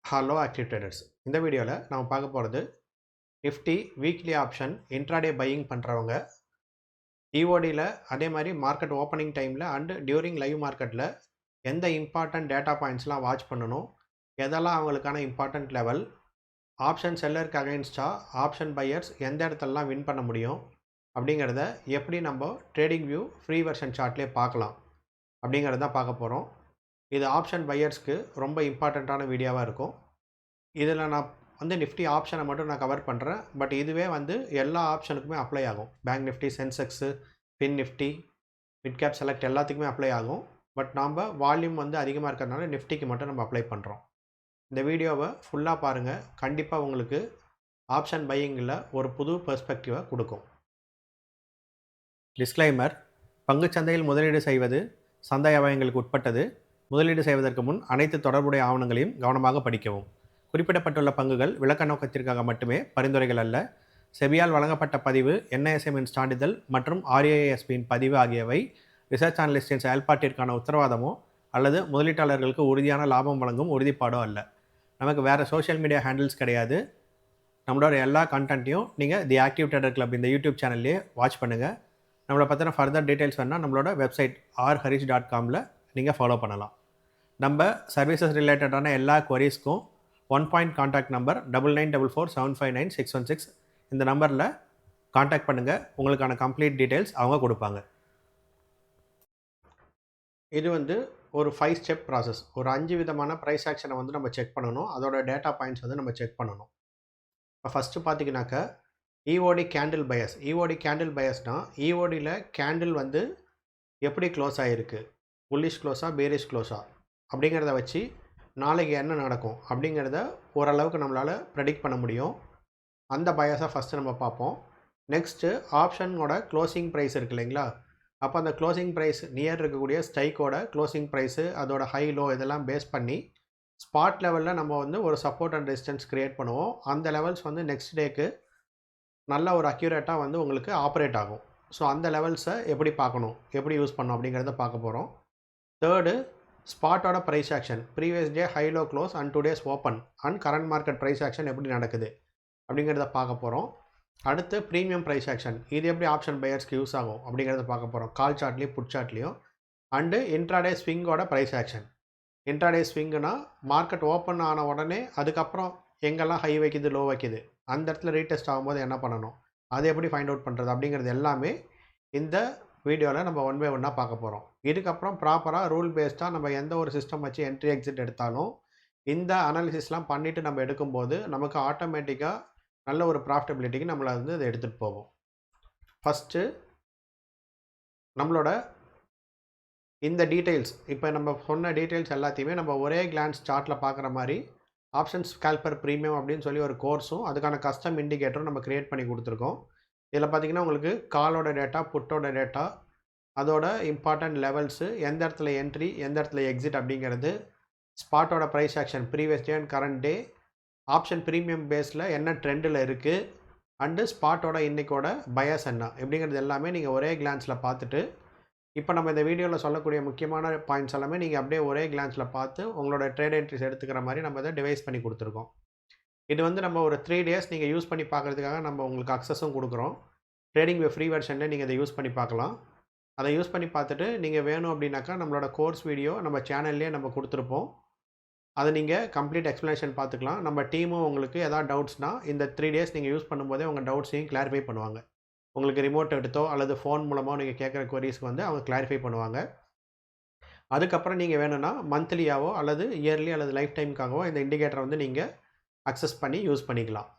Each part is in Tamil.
Hello active traders. இந்த வீடியோவில் நம்ம பார்க்க போகிறது Nifty weekly option intraday buying பண்ணுறவங்க இஓடியில் அதே மாதிரி மார்க்கெட் ஓப்பனிங் டைமில் அண்டு டியூரிங் லைவ் மார்க்கெட்டில் எந்த இம்பார்ட்டன்ட் டேட்டா பாயிண்ட்ஸ்லாம் வாட்ச் பண்ணணும், எதெல்லாம் அவங்களுக்கான இம்பார்ட்டன்ட் லெவல், ஆப்ஷன் செல்லருக்கு அகைன்ஸ்டாக ஆப்ஷன் பையர்ஸ் எந்த இடத்துலலாம் வின் பண்ண முடியும் அப்படிங்கிறத எப்படி நம்ம ட்ரேடிங் வியூ ஃப்ரீ வெர்ஷன் சார்ட்லேயே பார்க்கலாம் அப்படிங்கிறத தான் பார்க்க போகிறோம். இது ஆப்ஷன் பையர்ஸ்க்கு ரொம்ப இம்பார்ட்டண்ட்டான வீடியோவாக இருக்கும். இதில் நான் நிஃப்டி ஆப்ஷனை மட்டும் நான் கவர் பண்ணுறேன். பட் இதுவே எல்லா ஆப்ஷனுக்குமே அப்ளை ஆகும். Bank Nifty, Sensex, fin Nifty, mid cap select எல்லாத்துக்குமே அப்ளை ஆகும். பட் நாம் வால்யூம் அதிகமாக இருக்கிறதுனால நிஃப்டிக்கு மட்டும் நம்ம அப்ளை பண்ணுறோம். இந்த வீடியோவை ஃபுல்லாக பாருங்கள். கண்டிப்பாக உங்களுக்கு ஆப்ஷன் பையிங்கில் ஒரு புது பெர்ஸ்பெக்டிவை கொடுக்கும். டிஸ்க்ளைமர்: பங்குச்சந்தையில் முதலீடு செய்வது சந்தை அபாயங்களுக்கு உட்பட்டது. முதலீடு செய்வதற்கு முன் அனைத்து தொடர்புடைய ஆவணங்களையும் கவனமாக படிக்கவும். குறிப்பிடப்பட்டுள்ள பங்குகள் விளக்க நோக்கத்திற்காக மட்டுமே பரிந்துரைகள் அல்ல. செபியால் வழங்கப்பட்ட பதிவு, NISMன் சான்றிதழ் மற்றும் RIASBயின் பதிவு ஆகியவை ரிசர்ச் அனலிஸ்டின் செயல்பாட்டிற்கான உத்தரவாதமோ அல்லது முதலீட்டாளர்களுக்கு உறுதியான லாபம் வழங்கும் உறுதிப்பாடோ அல்ல. நமக்கு வேறு சோஷியல் மீடியா ஹேண்டில்ஸ் கிடையாது. நம்மளோட எல்லா கண்டென்ட்டையும் நீங்கள் தி ஆக்டிவ் ட்ரேடர் கிளப் இந்த யூடியூப் சேனல்லையே வாட்ச் பண்ணுங்கள். நம்மளை பற்றின ஃபர்தர் டீட்டெயில்ஸ் வேணால் நம்மளோட வெப்சைட் rharish.comல நீங்கள் ஃபாலோ பண்ணலாம். நம்ம சர்வீசஸ் ரிலேட்டடான எல்லா குவரிஸ்க்கும் 1 பாயிண்ட் கான்டாக்ட் நம்பர் 9944759616 இந்த நம்பரில் கான்டாக்ட் பண்ணுங்கள். உங்களுக்கான கம்ப்ளீட் டீட்டெயில்ஸ் அவங்க கொடுப்பாங்க. இது ஒரு 5 ஸ்டெப் ப்ராசஸ். ஒரு 5 விதமான ப்ரைஸ் ஆக்ஷனை நம்ம செக் பண்ணணும். அதோட டேட்டா பாயிண்ட்ஸ் நம்ம செக் பண்ணணும். இப்போ ஃபஸ்ட்டு பார்த்தீங்கன்னாக்கா EOD candle bias. EOD candle பயஸ்னால் EODயில் கேண்டில் எப்படி க்ளோஸ் ஆகிருக்கு, புல்லிஷ் க்ளோஸா பேரிஷ் க்ளோஸா அப்படிங்கிறத வச்சு நாளைக்கு என்ன நடக்கும் அப்படிங்கிறத ஓரளவுக்கு நம்மளால் ப்ரெடிக்ட் பண்ண முடியும். அந்த பயஸை ஃபஸ்ட்டு நம்ம பார்ப்போம். நெக்ஸ்ட்டு ஆப்ஷனோட க்ளோசிங் ப்ரைஸ் இருக்குது இல்லைங்களா? அப்போ அந்த க்ளோசிங் ப்ரைஸ் நியர் இருக்கக்கூடிய ஸ்ட்ரைக்கோட க்ளோசிங் ப்ரைஸு, அதோட ஹை லோ இதெல்லாம் பேஸ் பண்ணி ஸ்பாட் லெவலில் நம்ம ஒரு சப்போர்ட் அண்ட் ரெசிஸ்டன்ஸ் க்ரியேட் பண்ணுவோம். அந்த லெவல்ஸ் நெக்ஸ்ட் டேக்கு நல்ல ஒரு அக்யூரேட்டாக உங்களுக்கு ஆப்ரேட் ஆகும். ஸோ அந்த லெவல்ஸை எப்படி பார்க்கணும், எப்படி யூஸ் பண்ணணும் அப்படிங்கிறத பார்க்க போகிறோம். தேர்டு, ஸ்பாட்டோட price action, previous day high low close and today's open and current market price action எப்படி நடக்குது அப்படிங்கிறத பார்க்க போகிறோம். அடுத்து ப்ரீமியம் ப்ரைஸ் ஆக்ஷன், இது எப்படி ஆப்ஷன் பையர்ஸ்க்கு யூஸ் ஆகும் அப்படிங்கிறத பார்க்க போகிறோம். கால் சார்ட்லேயும் புட் சார்ட்லேயும். அண்டு இன்ட்ராடே ஸ்விங்கோட ப்ரைஸ் ஆக்ஷன். இன்ட்ராடே ஸ்விங்குனா மார்க்கெட் ஓப்பன் ஆன உடனே அதுக்கப்புறம் எங்கெல்லாம் ஹை வைக்குது லோ வைக்குது அந்த இடத்துல ரீடெஸ்ட் ஆகும்போது என்ன பண்ணணும், அதை எப்படி ஃபைண்ட் அவுட் பண்ணுறது அப்படிங்கிறது எல்லாமே இந்த வீடியோவில் நம்ம ஒன் பை ஒன்னாக பார்க்க போகிறோம். இதுக்கப்புறம் ப்ராப்பராக ரூல் பேஸ்டாக நம்ம எந்த ஒரு சிஸ்டம் வச்சு என்ட்ரி எக்ஸிட் எடுத்தாலும் இந்த அனாலிசிஸ்லாம் பண்ணிவிட்டு நம்ம எடுக்கும்போது நமக்கு ஆட்டோமேட்டிக்காக நல்ல ஒரு ப்ராஃபிட்டபிலிட்டிக்கு நம்மளை அதை எடுத்துகிட்டு போகும். ஃபஸ்ட்டு நம்மளோட இந்த டீட்டெயில்ஸ், இப்போ நம்ம சொன்ன டீட்டெயில்ஸ் எல்லாத்தையுமே நம்ம ஒரே கிளான்ஸ் சார்ட்டில் பார்க்குற மாதிரி ஆப்ஷன்ஸ் ஸ்கேல்பர் ப்ரீமியம் அப்படின்னு சொல்லி ஒரு கோர்ஸும் அதுக்கான கஸ்டம் இண்டிகேட்டரும் நம்ம க்ரியேட் பண்ணி கொடுத்துருக்கோம். இதில் பார்த்திங்கன்னா உங்களுக்கு காலோட டேட்டா, புட்டோட டேட்டா, அதோட இம்பார்ட்டன்ட் லெவல்ஸு, எந்த இடத்துல என்ட்ரி எந்த இடத்துல எக்ஸிட் அப்படிங்கிறது, ஸ்பாட்டோட price action previous day and current day, option premium பேஸில் என்ன ட்ரெண்டில் இருக்குது, அண்டு ஸ்பாட்டோட இன்றைக்கோட பயஸ் என்ன அப்படிங்கிறது எல்லாமே நீங்கள் ஒரே கிளான்ஸில் பார்த்துட்டு, இப்போ நம்ம இந்த வீடியோவில் சொல்லக்கூடிய முக்கியமான பாயிண்ட்ஸ் எல்லாமே நீங்கள் அப்படியே ஒரே கிளான்ஸில் பார்த்து உங்களோட ட்ரேட் என்ட்ரிஸ் எடுத்துக்கிற மாதிரி நம்ம இதை டிவைஸ் பண்ணி கொடுத்துருக்கோம். இது நம்ம ஒரு 3 days நீங்கள் யூஸ் பண்ணி பார்க்குறதுக்காக நம்ம உங்களுக்கு அக்சஸும் கொடுக்குறோம். ட்ரேடிங் ஃப்ரீ வெர்ஷனில் நீங்கள் இதை யூஸ் பண்ணி பார்க்கலாம். அதை யூஸ் பண்ணி பார்த்துட்டு நீங்கள் வேணும் அப்படின்னாக்கா நம்மளோட கோர்ஸ் வீடியோ நம்ம சேனல்லே நம்ம கொடுத்துருப்போம். அதை நீங்கள் கம்ப்ளீட் எக்ஸ்ப்ளனேஷன் பார்த்துக்கலாம். நம்ம டீமும் உங்களுக்கு எதாவது டவுட்ஸ்னால் இந்த 3 days நீங்கள் யூஸ் பண்ணும்போதே உங்கள் டவுட்ஸையும் கிளாரிஃபை பண்ணுவாங்க. உங்களுக்கு ரிமோட் எடுத்தோ அல்லது ஃபோன் மூலமாக நீங்கள் கேட்குற குவரிஸ்க்கு அவங்க கிளாரிஃபை பண்ணுவாங்க. அதுக்கப்புறம் நீங்கள் வேணும்னா மந்த்லியாவோ அல்லது இயர்லி அல்லது லைஃப் டைமுக்காகவோ இந்த இண்டிகேட்டரை நீங்கள் அக்சஸ் பண்ணி யூஸ் பண்ணிக்கலாம்.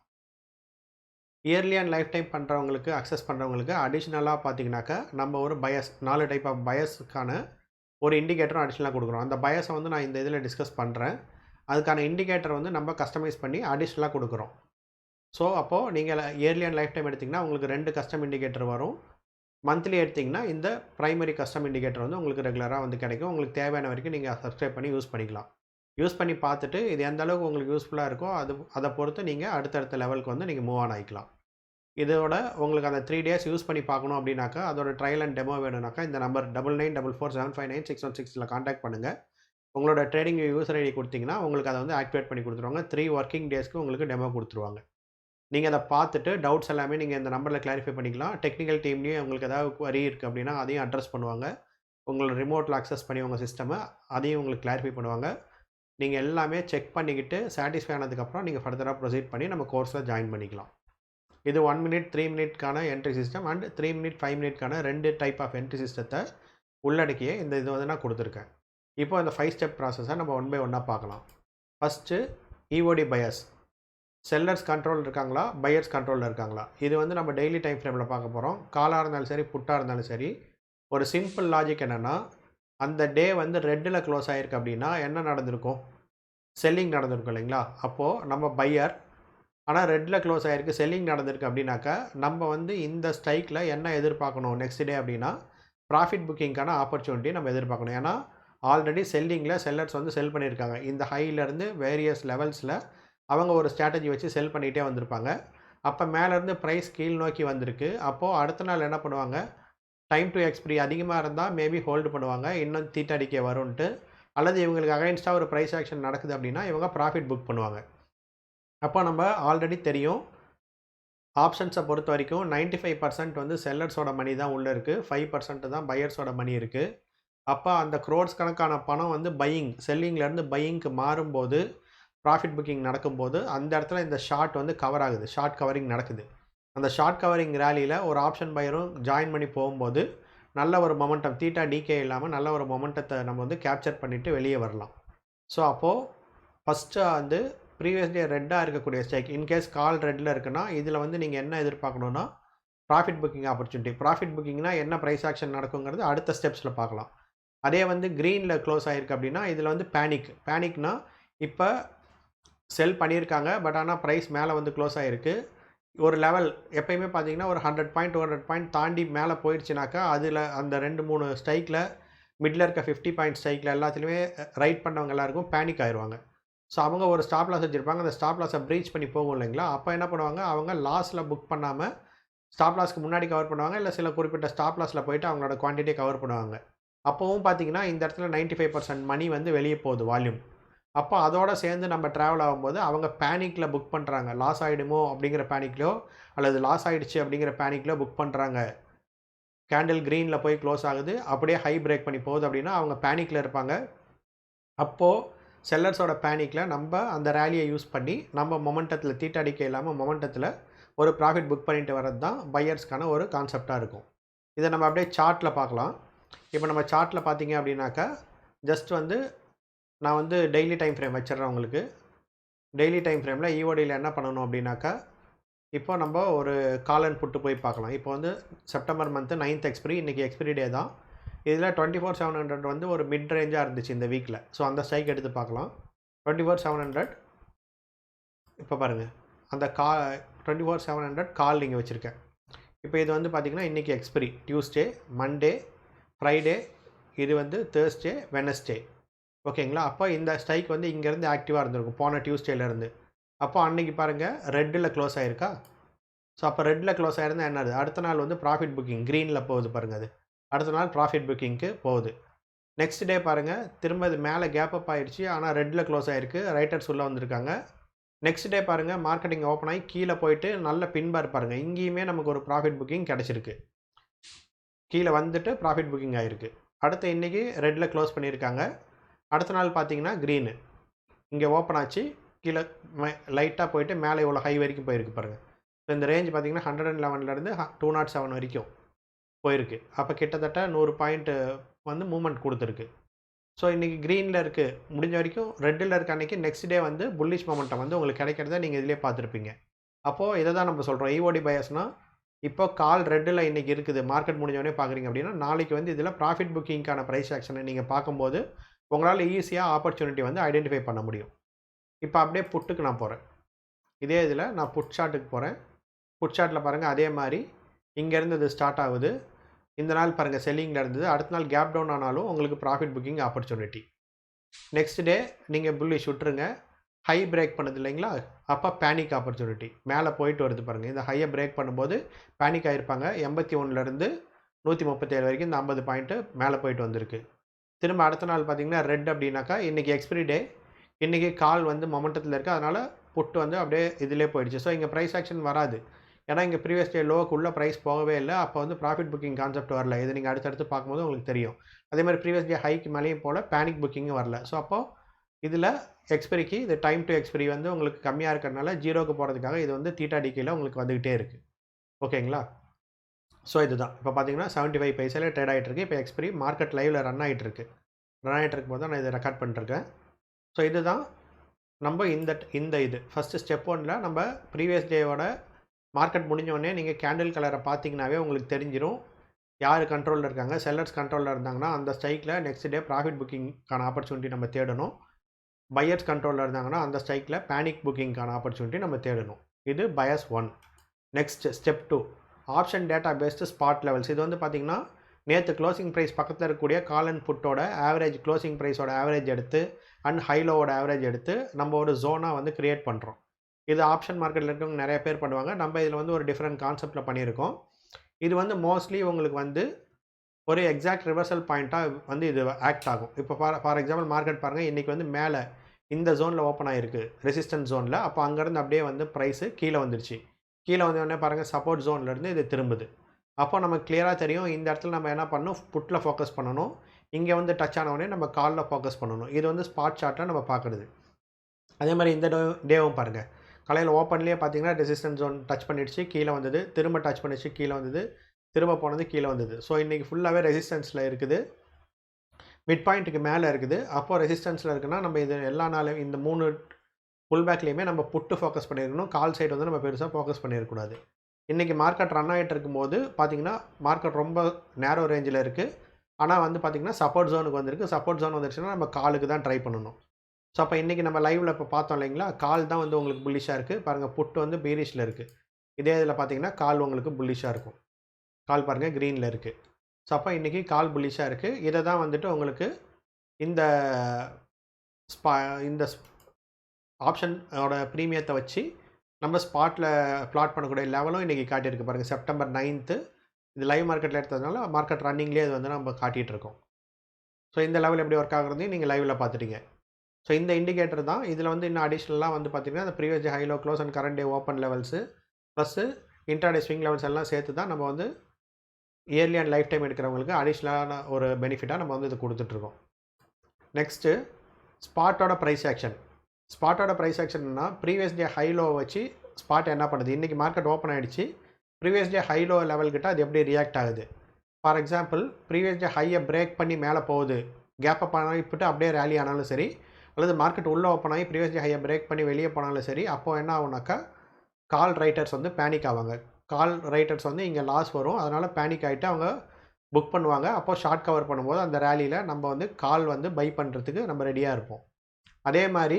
இயர்லி அண்ட் லைஃப் டைம் பண்ணுறவங்களுக்கு, அக்சஸ் பண்ணுறவங்களுக்கு அடிஷ்னலாக பார்த்தீங்கன்னாக்கா நம்ம ஒரு பயஸ் 4 டைப் ஆஃப் பயஸுக்கான ஒரு இண்டிகேட்டரும் அடிஷ்னலாக கொடுக்குறோம். அந்த பயஸை நான் இந்த இதில் டிஸ்கஸ் பண்ணுறேன். அதுக்கான இண்டிகேட்டர் நம்ம கஸ்டமைஸ் பண்ணி அடிஷ்னலாக கொடுக்குறோம். ஸோ அப்போது நீங்கள் இயர்லி அண்ட் லைஃப் டைம் எடுத்திங்கன்னா உங்களுக்கு 2 கஸ்டம் இண்டிகேட்டர் வரும். மந்த்லி எடுத்திங்கன்னா இந்த ப்ரைமரி கஸ்டம் இண்டிகேட்டர் உங்களுக்கு ரெகுலராக கிடைக்கும். உங்களுக்கு தேவையான வரைக்கும் நீங்கள் சப்ஸ்கிரைப் பண்ணி யூஸ் பண்ணிக்கலாம். யூஸ் பண்ணி பார்த்துட்டு இது எந்த அளவுக்கு உங்களுக்கு யூஸ்ஃபுல்லாக இருக்கோ அதை பொறுத்து நீங்கள் அடுத்தடுத்த லெவலுக்கு நீங்கள் மூவ் ஆன் ஆகிக்கலாம். இதோட உங்களுக்கு அந்த 3 days யூஸ் பண்ணி பார்க்கணும் அப்படின்னாக்கா அதோட ட்ரையல் அண்ட் டெமோ வேணும்னாக்கா இந்த நம்பர் 9944759616 கான்டாக்ட் பண்ணுங்கள். உங்களோட ட்ரேடிங் யூசர் ஐடி குடுத்தீங்கன்னா, உங்களுக்கு அத வந்து ஆக்டிவேட் பண்ணி குடுத்துருவாங்க. 3 வொர்க்கிங் டேஸ்க்கு உங்களுக்கு டெமோ குடுத்துருவாங்க. நீங்க அத பார்த்துட்டு டவுட்ஸ் எல்லாமே நீங்க இந்த நம்பர்ல கிளாரிஃபை பண்ணிக்கலாம். டெக்னிக்கல் டீம்லயும் உங்களுக்கு ஏதாவது குவரி இருக்கு அப்டின்னா, அதையும் அட்ரஸ் பண்ணுவாங்க. உங்கள ரிமோட்ல அக்சஸ் பண்ணி உங்க சிஸ்டம அதையும் உங்களுக்கு கிளாரிஃபை பண்ணுவாங்க. நீங்க எல்லாமே செக் பண்ணிக்கிட்டு சாட்டிஸ்ஃபை ஆனதுக்கப்புறம் நீங்க ஃபர்தரா ப்ரொசீட் பண்ணி நம்ம கோர்ஸ்ல ஜாயின் பண்ணிக்கலாம். இது 1 மினிட், 3 மினிட்க்கான என்ட்ரி சிஸ்டம் அண்ட் 3 மினிட், 5 மினிட்க்கான 2 டைப் ஆஃப் என்ட்ரி சிஸ்டத்த உள்ளடக்கிய இந்த இது வந்து நான் குடுத்துருக்கேன். இப்போ இந்த 5 ஸ்டெப் ப்ராசஸ நம்ம ஒன் பை ஒன்னா பார்க்கலாம். First EOD buyers. Sellers control இருக்காங்களா? பையர்ஸ் கண்ட்ரோல்ல இருக்காங்களா? இது வந்து நம்ம டெய்லி டைம் ஃப்ரேம்ல பார்க்க போறோம். காலா இருந்தாலும் சரி, புட்டா இருந்தாலும் சரி. ஒரு சிம்பிள் லாஜிக் என்னன்னா, அந்த டே வந்து ரெட்ல க்ளோஸ் ஆயிருக்கு அப்டின்னா என்ன நடந்திருக்கும்? செல்லிங் நடந்திருக்கும் இல்லைங்களா? அப்போ நம்ம பையர் ஆனா ரெட்ல க்ளோஸ் ஆயிருக்கு, செல்லிங் நடந்திருக்கு அப்டின்னாக்கா, நம்ம வந்து இந்த ஸ்ட்ரைக்ல என்ன எதிர்பார்க்கணும் நெக்ஸ்ட் டே அப்டின்னா, ப்ராஃபிட் புக்கிங்க்கான ஆப்பர்ச்சுனிட்டி நம்ம எதிர்பார்க்கணும். ஏன்னா, ஆல்ரெடி செல்லிங்ல செல்லர்ஸ் வந்து செல் பண்ணியிருக்காங்க. இந்த ஹைலேருந்து வேரியஸ் லெவல்ஸ்ல அவங்க ஒரு ஸ்ட்ராட்டஜி வச்சு செல் பண்ணிட்டே வந்திருப்பாங்க. அப்ப மேலேருந்து பிரைஸ் கீழ் நோக்கி வந்திருக்கு. அப்போ அடுத்த நாள் என்ன பண்ணுவாங்க? டைம் டூ எக்ஸ்பைரி அதிகமா இருந்தா மேபி ஹோல்டு பண்ணுவாங்க. இன்னும் தீட்டடிக்க வரும்ன்ட்டு. அல்லது இவங்களுக்கு அகைன்ஸ்டா ஒரு பிரைஸ் ஆக்ஷன் நடக்குது அப்டின்னா, இவங்க ப்ராஃபிட் புக் பண்ணுவாங்க. அப்போ நம்ம ஆல்ரெடி தெரியும். ஆப்ஷன்ஸ பொறுத்தவரைக்கும் 95% வந்து செல்லர்ஸோட மணி தான் உள்ள இருக்கு. 5% தான் பையர்ஸோட மணி இருக்கு. அப்ப அந்த குரோர்ஸ் கணக்கான பணம் வந்து செல்லிங்லேருந்து பையிங்க்கு மாறும்போது, ப்ராஃபிட் புக்கிங் நடக்கும்போது, அந்த இடத்துல இந்த ஷார்ட் வந்து கவர் ஆகுது. ஷார்ட் கவரிங் நடக்குது. அந்த ஷார்ட் கவரிங் ராலியில ஒரு ஆப்ஷன் பையரும் ஜாயின் பண்ணி போகும்போது, நல்ல ஒரு மொமெண்டம் தீட்டா, டிகே இல்லாம நல்ல ஒரு மொமெண்டத்த நம்ம வந்து கேப்சர் பண்ணிட்டு வெளிய வரலாம். ஸோ அப்போ ஃபர்ஸ்ட்டு வந்து ப்ரீவியஸ் டே ரெட்டா இருக்கக்கூடிய ஸ்ட்ரைக் இன்கேஸ் கால் ரெட்ல இருக்குன்னா, இதில வந்து நீங்க என்ன எதிர்பார்க்கணும்னா, ப்ராஃபிட் புக்கிங் ஆப்பர்ச்சுனிட்டி. ப்ராஃபிட் புக்கிங்னா என்ன பிரைஸ் ஆக்ஷன் நடக்குங்கிறது அடுத்த ஸ்டெப்ஸ்ல பார்க்கலாம். அதே வந்து கிரீன்ல க்ளோஸ் ஆயிருக்கு அப்டின்னா, இதில வந்து பேனிக். பேனிக்னா இப்ப செல் பண்ணியிருக்காங்க. பட் ஆனா பிரைஸ் மேல வந்து க்ளோஸ் ஆயிருக்கு. ஒரு லெவல் எப்பயுமே பார்த்தீங்கன்னா, ஒரு 100 பாயிண்ட், 200 பாயிண்ட் தாண்டி மேல போயிடுச்சுனாக்கா, அதில அந்த 2, 3 ஸ்ட்ரைக்ல மிட்ல இருக்க 50 பாயிண்ட் ஸ்ட்ரைக்ல எல்லாத்துலயுமே ரைட் பண்ணவங்க எல்லாருக்கும் பேனிக் ஆயிருவாங்க. ஸோ அவங்க ஒரு ஸ்டாப் லாஸ் வச்சிருப்பாங்க. அந்த ஸ்டாப் லாஸ பிரீச் பண்ணி போகும் இல்லைங்களா? அப்ப என்ன பண்ணுவாங்க, அவங்க லாஸ்ல புக் பண்ணாம, ஸ்டாப் லாஸ்க்கு முன்னாடி கவர் பண்ணுவாங்க. இல்ல சில குறிப்பிட்ட ஸ்டாப் லாஸ்ல போயிட்டு அவங்களோட குவான்டிட்டிய கவர் பண்ணுவாங்க. அப்பவும் பார்த்தீங்கன்னா, இந்த இடத்துல 95% மணி வந்து வெளிய போகுது வால்யூம். அப்ப அதோட சேர்ந்து நம்ம டிராவல் ஆகும்போது, அவங்க பேனிக்ல புக் பண்றாங்க. லாஸ் ஆயிடுமோ அப்படிங்கிற பேனிக்லயோ, அல்லது லாஸ் ஆயிடுச்சு அப்படிங்கிற பேனிக்லயோ புக் பண்றாங்க. கேண்டில் கிரீன்ல போய் குளோஸ் ஆகுது. அப்படியே ஹை பிரேக் பண்ணி போகுது அப்படின்னா, அவங்க பேனிக்ல இருப்பாங்க. அப்போ செல்லர்ஸோட பேனிக்ல நம்ப அந்த ராலிய யூஸ் பண்ணி, நம்ம மொமெண்டத்தில தீட்டடிக்க இல்லாம மொமெண்டத்தில ஒரு ப்ராஃபிட் புக் பண்ணிட்டு வர்றது தான் பையர்ஸ்க்கான ஒரு கான்செப்ட்டா இருக்கும். இத நம்ம அப்படியே சார்ட்ல பார்க்கலாம். இப்ப நம்ம சார்ட்ல பார்த்தீங்க அப்படின்னாக்கா, ஜஸ்ட் வந்து நான் வந்து டெய்லி டைம் ஃப்ரேம் வச்சுர்றேன் உங்களுக்கு. டெய்லி டைம் ஃப்ரேம்ல EODல என்ன பண்ணணும் அப்படின்னாக்கா, இப்போ நம்ப ஒரு கால் அண்ட் புட் போய் பார்க்கலாம். இப்போ வந்து செப்டம்பர் மந்த் 9த் எக்ஸ்பைரி இன்னைக்கு எக்ஸ்பைரி டே தான். இதில 24,700 வந்து ஒரு மிட் ரேஞ்சா இருந்துச்சு இந்த வீக்ல. ஸோ அந்த ஸ்ட்ரைக் எடுத்து பார்க்கலாம். 24,700 இப்ப பாருங்க. அந்த 24,700 கால் நீங்க வச்சிருக்கேன். இப்போ இது வந்து பார்த்தீங்கன்னா, இன்னைக்கு எக்ஸ்பைரி டியூஸ்டே, மண்டே, ஃப்ரைடே, இது வந்து தேர்ஸ்டே, வெட்னஸ்டே. ஓகேங்களா? அப்ப இந்த ஸ்ட்ரைக் வந்து இங்கேருந்து ஆக்டிவா இருந்திருக்கும். போன டியூஸ்டேலேருந்து. அப்போ அன்னைக்கு பாருங்க ரெட்ல க்ளோஸ் ஆயிருக்கா? ஸோ அப்போ ரெட்ல க்ளோஸ் ஆயிருந்தா என்னது? அடுத்த நாள் வந்து ப்ராஃபிட் புக்கிங் கிரீன்ல போகுது பாருங்க அது. அடுத்த நாள் ப்ராஃபிட் புக்கிங்க்கு போகுது. நெக்ஸ்ட் டே பாருங்க, திரும்ப இது மேல கேப் அப் ஆயிடுச்சு. ஆனா ரெட்ல க்ளோஸ் ஆயிருக்கு. ரைட்டர்ஸ் உள்ள வந்திருக்காங்க. நெக்ஸ்ட் டே பாருங்க, மார்க்கெட்டிங் ஓப்பன் ஆகி கீழ போயிட்டு நல்ல பின் பார் பாருங்க. இங்கேயுமே நமக்கு ஒரு ப்ராஃபிட் புக்கிங் கிடைச்சிருக்கு. கீழ வந்துட்டு ப்ராஃபிட் புக்கிங் ஆயிருக்கு. அடுத்து இன்னைக்கு ரெட்ல க்ளோஸ் பண்ணியிருக்காங்க. அடுத்த நாள் பார்த்தீங்கன்னா கிரீனு. இங்க ஓப்பன் ஆச்சு. கீழ லைட்டா போயிட்டு மேல இவ்வளோ ஹை வரைக்கும் போயிருக்கு பாருங்க. இந்த ரேஞ்ச் பார்த்தீங்கன்னா 111லேருந்து 207 வரைக்கும் போயிருக்கு. அப்ப கிட்டத்தட்ட 100 பாயிண்ட் வந்து மூவ்மெண்ட் குடுத்துருக்கு. ஸோ இன்னைக்கு கிரீன்ல இருக்கு. முடிஞ்ச வரைக்கும் ரெட்ல இருக்க அன்னைக்கு நெக்ஸ்ட் டே வந்து புல்லிஷ் மொமெண்டம் வந்து உங்களுக்கு கிடைக்கிறத நீங்க இதிலேயே பார்த்துருப்பீங்க. அப்போ இத தான் நம்ம சொல்றோம். EOD பையர்ஸ்னா, இப்போ கால் ரெட்ல இன்னைக்கு இருக்குது. மார்க்கெட் முடிஞ்ச உடனே பார்க்குறீங்க அப்படின்னா, நாளைக்கு வந்து இதில ப்ராஃபிட் புக்கிங்க்கான பிரைஸ் ஆக்ஷன நீங்க பார்க்கும்போது, உங்களால ஈஸியா ஆப்பர்ச்சுனிட்டி வந்து ஐடென்டிஃபை பண்ண முடியும். இப்ப அப்படியே புட்டுக்கு நான் போறேன். இதே இதில நான் புட் சார்ட்டுக்கு போறேன். புட் சார்ட்ல பாருங்க அதே மாரி இங்கேருந்து இது ஸ்டார்ட் ஆகுது. இந்த நாள் பாருங்க செல்லிங்ல இருந்தது. அடுத்த நாள் கேப் டவுன் ஆனாலும் உங்களுக்கு profit booking opportunity. Next day நீங்க புல்லிஷ் விட்டுருங்க. ஹை பிரேக் பண்ணுது இல்லைங்களா? அப்ப பேனிக் ஆப்பர்ச்சுனிட்டி. மேல போயிட்டு வருது பாருங்க. இந்த ஹைய பிரேக் பண்ணும்போது பேனிக் ஆயிருப்பாங்க. 81லேருந்து 137 வரைக்கும் இந்த 50 பாயிண்ட் மேல போயிட்டு வந்திருக்கு. திரும்ப அடுத்த நாள் பார்த்தீங்கன்னா ரெட் அப்படின்னாக்கா இன்றைக்கி எக்ஸ்பிரி டே, இன்றைக்கி கால் வந்து மொமெண்டத்தில் இருக்குது, அதனால் புட்டு வந்து அப்படியே இதிலே போயிடுச்சு. ஸோ இங்கே ப்ரைஸ் ஆக்ஷன் வராது. ஏன்னா இங்கே ப்ரீவியஸ் டே லோவுக்கு உள்ள ப்ரைஸ் போகவே இல்லை. அப்போ வந்து ப்ராஃபிட் புக்கிங் கான்செப்ட் வரல. இது நீங்கள் அடுத்தடுத்து பார்க்கும்போது உங்களுக்கு தெரியும். அதே மாதிரி ப்ரீவியஸ் டே ஹைக்கு மேலேயும் போல் பேனிக் புக்கிங்கும் வரல. ஸோ அப்போது இதில் எக்ஸ்பிரிக்கு இது டைம் டு எக்ஸ்பிரி வந்து உங்களுக்கு கம்மியாக இருக்கிறதுனால ஜீரோக்கு போகிறதுக்காக இது வந்து தீட்டா டிகேயில் உங்களுக்கு வந்துக்கிட்டே இருக்குது. ஓகேங்களா? ஸோ இதுதான் இப்போ பார்த்தீங்கன்னா 75 பைசாலே ட்ரேட் ஆகிட்டு இருக்கு. இப்போ எக்ஸ்பிரி மார்க்கெட் லைவில் ரன் ஆகிட்டு இருக்கு. ரன் ஆகிட்டு இருக்கும்போது தான் நான் இதை ரெக்கார்ட் பண்ணிருக்கேன். ஸோ இதுதான் நம்ம இந்த இது ஃபஸ்ட்டு ஸ்டெப் 1ல் நம்ம ப்ரீவியஸ் டேவோட மார்க்கெட் முடிஞ்சோடனே நீங்கள் கேண்டில் கலரை பார்த்தீங்கன்னாவே உங்களுக்கு தெரிஞ்சிடும் யார் கண்ட்ரோலில் இருக்காங்க. செல்லர்ஸ் கண்ட்ரோலில் இருந்தாங்கன்னா அந்த ஸ்ட்ரைக்கில் நெக்ஸ்ட் டே ப்ராஃபிட் புக்கிங்கான ஆப்பர்ச்சுனிட்டி நம்ம தேடணும். பையர்ஸ் கண்ட்ரோலில் இருந்தாங்கன்னா அந்த ஸ்ட்ரைக்கில் பேனிக் புக்கிங்கான ஆப்பர்ச்சுனிட்டி நம்ம தேடணும். இது bias 1. Next step 2 option data based spot levels. இது வந்து பார்த்திங்கன்னா நேற்று க்ளோசிங் ப்ரைஸ் பக்கத்தில் இருக்கக்கூடிய கால் அண்ட் புட்டோட ஆவரேஜ் க்ளோசிங் ப்ரைஸோட ஆவரேஜ் எடுத்து அண்ட் ஹைலோவோட ஆவரேஜ் எடுத்து நம்ம ஒரு ஜோனாக வந்து க்ரியேட் பண்ணுறோம். இது ஆப்ஷன் மார்க்கெட்டில் இருக்கவங்க நிறைய பேர் பண்ணுவாங்க. நம்ம இதில் வந்து ஒரு டிஃப்ரெண்ட் கான்செப்டில் பண்ணியிருக்கோம். இது வந்து மோஸ்ட்லி உங்களுக்கு வந்து ஒரு எக்ஸாக்ட் ரிவர்சல் பாயிண்ட்டாக வந்து இது ஆக்ட் ஆகும். இப்போ ஃபார் எக்ஸாம்பிள் மார்க்கெட் பாருங்கள், இன்றைக்கி வந்து மேலே இந்த ஜோனில் ஓப்பன் ஆகிருக்கு, ரெசிஸ்டன்ஸ் ஜோனில். அப்போ அங்கேருந்து அப்படியே வந்து ப்ரைஸு கீழே வந்துருச்சு. கீழே வந்தோடனே பாருங்கள் சப்போர்ட் ஜோன்லேருந்து இது திரும்புது. அப்போ நமக்கு கிளியராக தெரியும் இந்த இடத்துல நம்ம என்ன பண்ணணும், புட்டில் ஃபோக்கஸ் பண்ணணும். இங்கே வந்து டச் ஆனவுடனே நம்ம காலில் ஃபோக்கஸ் பண்ணணும். இது வந்து ஸ்பாட் சார்ட்டில் நம்ம பார்க்குறது. அதே மாதிரி இந்த டேவும் பாருங்கள், காலையில் ஓப்பன்லேயே பார்த்தீங்கன்னா ரெசிஸ்டன்ஸ் ஜோன் டச் பண்ணிடுச்சு, கீழே வந்தது, திரும்ப டச் பண்ணிடுச்சு, கீழே வந்தது, திரும்ப போனது, கீழே வந்தது. ஸோ இன்றைக்கி ஃபுல்லாகவே ரெசிஸ்டன்ஸில் இருக்குது, மிட் பாயிண்ட்டுக்கு மேலே இருக்குது. அப்போது ரெசிஸ்டன்ஸில் இருக்குன்னா நம்ம இது எல்லா நாளும் இந்த 3 புல் பேக்லேயுமே நம்ம புட்டு ஃபோக்கஸ் பண்ணியிருக்கணும். கால் சைடு வந்து நம்ம பெருசாக ஃபோக்கஸ் பண்ணியிருக்கக்கூடாது. இன்றைக்கி மார்க்கெட் ரன் ஆகிட்டு இருக்கும்போது பார்த்திங்கன்னா மார்க்கெட் ரொம்ப நேரோ ரேஞ்சில் இருக்குது. ஆனால் வந்து பார்த்திங்கன்னா சப்போர்ட் ஜோனுக்கு வந்திருக்கு. சப்போர்ட் ஜோன் வந்துருச்சுன்னா நம்ம காலுக்கு தான் ட்ரை பண்ணணும். ஸோ அப்போ இன்றைக்கி நம்ம லைவில் இப்போ பார்த்தோம் இல்லைங்களா, கால் தான் வந்து உங்களுக்கு புல்லிஷாக இருக்குது. பாருங்கள் புட்டு வந்து பீரிஷில் இருக்குது. இதே இதில் பார்த்தீங்கன்னா கால் உங்களுக்கு புல்லிஷாக இருக்கும். கால் பாருங்கள் க்ரீனில் இருக்குது. ஸோ அப்போ இன்றைக்கி கால் புல்லிஷாக இருக்குது. இதை தான் வந்துட்டு உங்களுக்கு இந்த இந்த ஆப்ஷனோட ப்ரீமியத்தை வச்சு நம்ம ஸ்பாட்டில் ப்ளாட் பண்ணக்கூடிய லெவலும் இன்றைக்கி காட்டியிருக்கு. பாருங்கள் செப்டம்பர் 9th இது லைவ் மார்க்கெட்டில் எடுத்ததுனால மார்க்கெட் ரன்னிங்லேயே அது வந்து நம்ம காட்டிகிட்ருக்கோம். ஸோ இந்த லெவல் எப்படி ஒர்க் ஆகுறதையும் நீங்கள் லைவில் பார்த்துட்டீங்க. ஸோ இந்த இண்டிகேட்டர் தான் இதில் வந்து இன்னும் அடிஷ்னலாக வந்து பார்த்திங்கன்னா அந்த previous day high low close and current day open levels plus intraday swing levels எல்லாம் சேர்த்து தான் நம்ம வந்து இயர்லி அண்ட் லைஃப் டைம் எடுக்கிறவங்களுக்கு அடிஷ்னலான ஒரு பெனிஃபிட்டாக நம்ம வந்து இது கொடுத்துட்ருக்கோம். நெக்ஸ்ட்டு ஸ்பாட்டோட ப்ரைஸ் ஆக்ஷன். ஸ்பாட்டோட ப்ரைஸ் ஆக்ஷன்னா ப்ரீவியஸ் டே ஹை லோ வச்சு ஸ்பாட் என்ன பண்ணுது, இன்றைக்கி மார்க்கெட் ஓப்பன் ஆகிடுச்சு, ப்ரீவியஸ் டே ஹை லோ லெவல்கிட்ட அது எப்படி ரியாக்ட் ஆகுது. ஃபார் எக்ஸாம்பிள் ப்ரீவியஸ் டே ஹையை பிரேக் பண்ணி மேலே போகுது, கேப் அப் ஆகிட்டு அப்படியே ரேலி ஆனாலும் சரி, அல்லது மார்க்கெட் உள்ளே ஓப்பன் ஆகி ப்ரீவியஸ் டே ஹையை பிரேக் பண்ணி வெளியே போனாலும் சரி, அப்போது என்ன ஆகுனாக்கா கால் ரைட்டர்ஸ் வந்து பேனிக் ஆவாங்க. கால் ரைட்டர்ஸ் வந்து இங்கே லாஸ் வரும், அதனால் பேனிக் ஆகிட்டு அவங்க புக் பண்ணுவாங்க. அப்போது ஷார்ட் கவர் பண்ணும்போது அந்த ரேலியில் நம்ம வந்து கால் வந்து பை பண்ணுறதுக்கு நம்ம ரெடியாக இருப்போம். அதே மாதிரி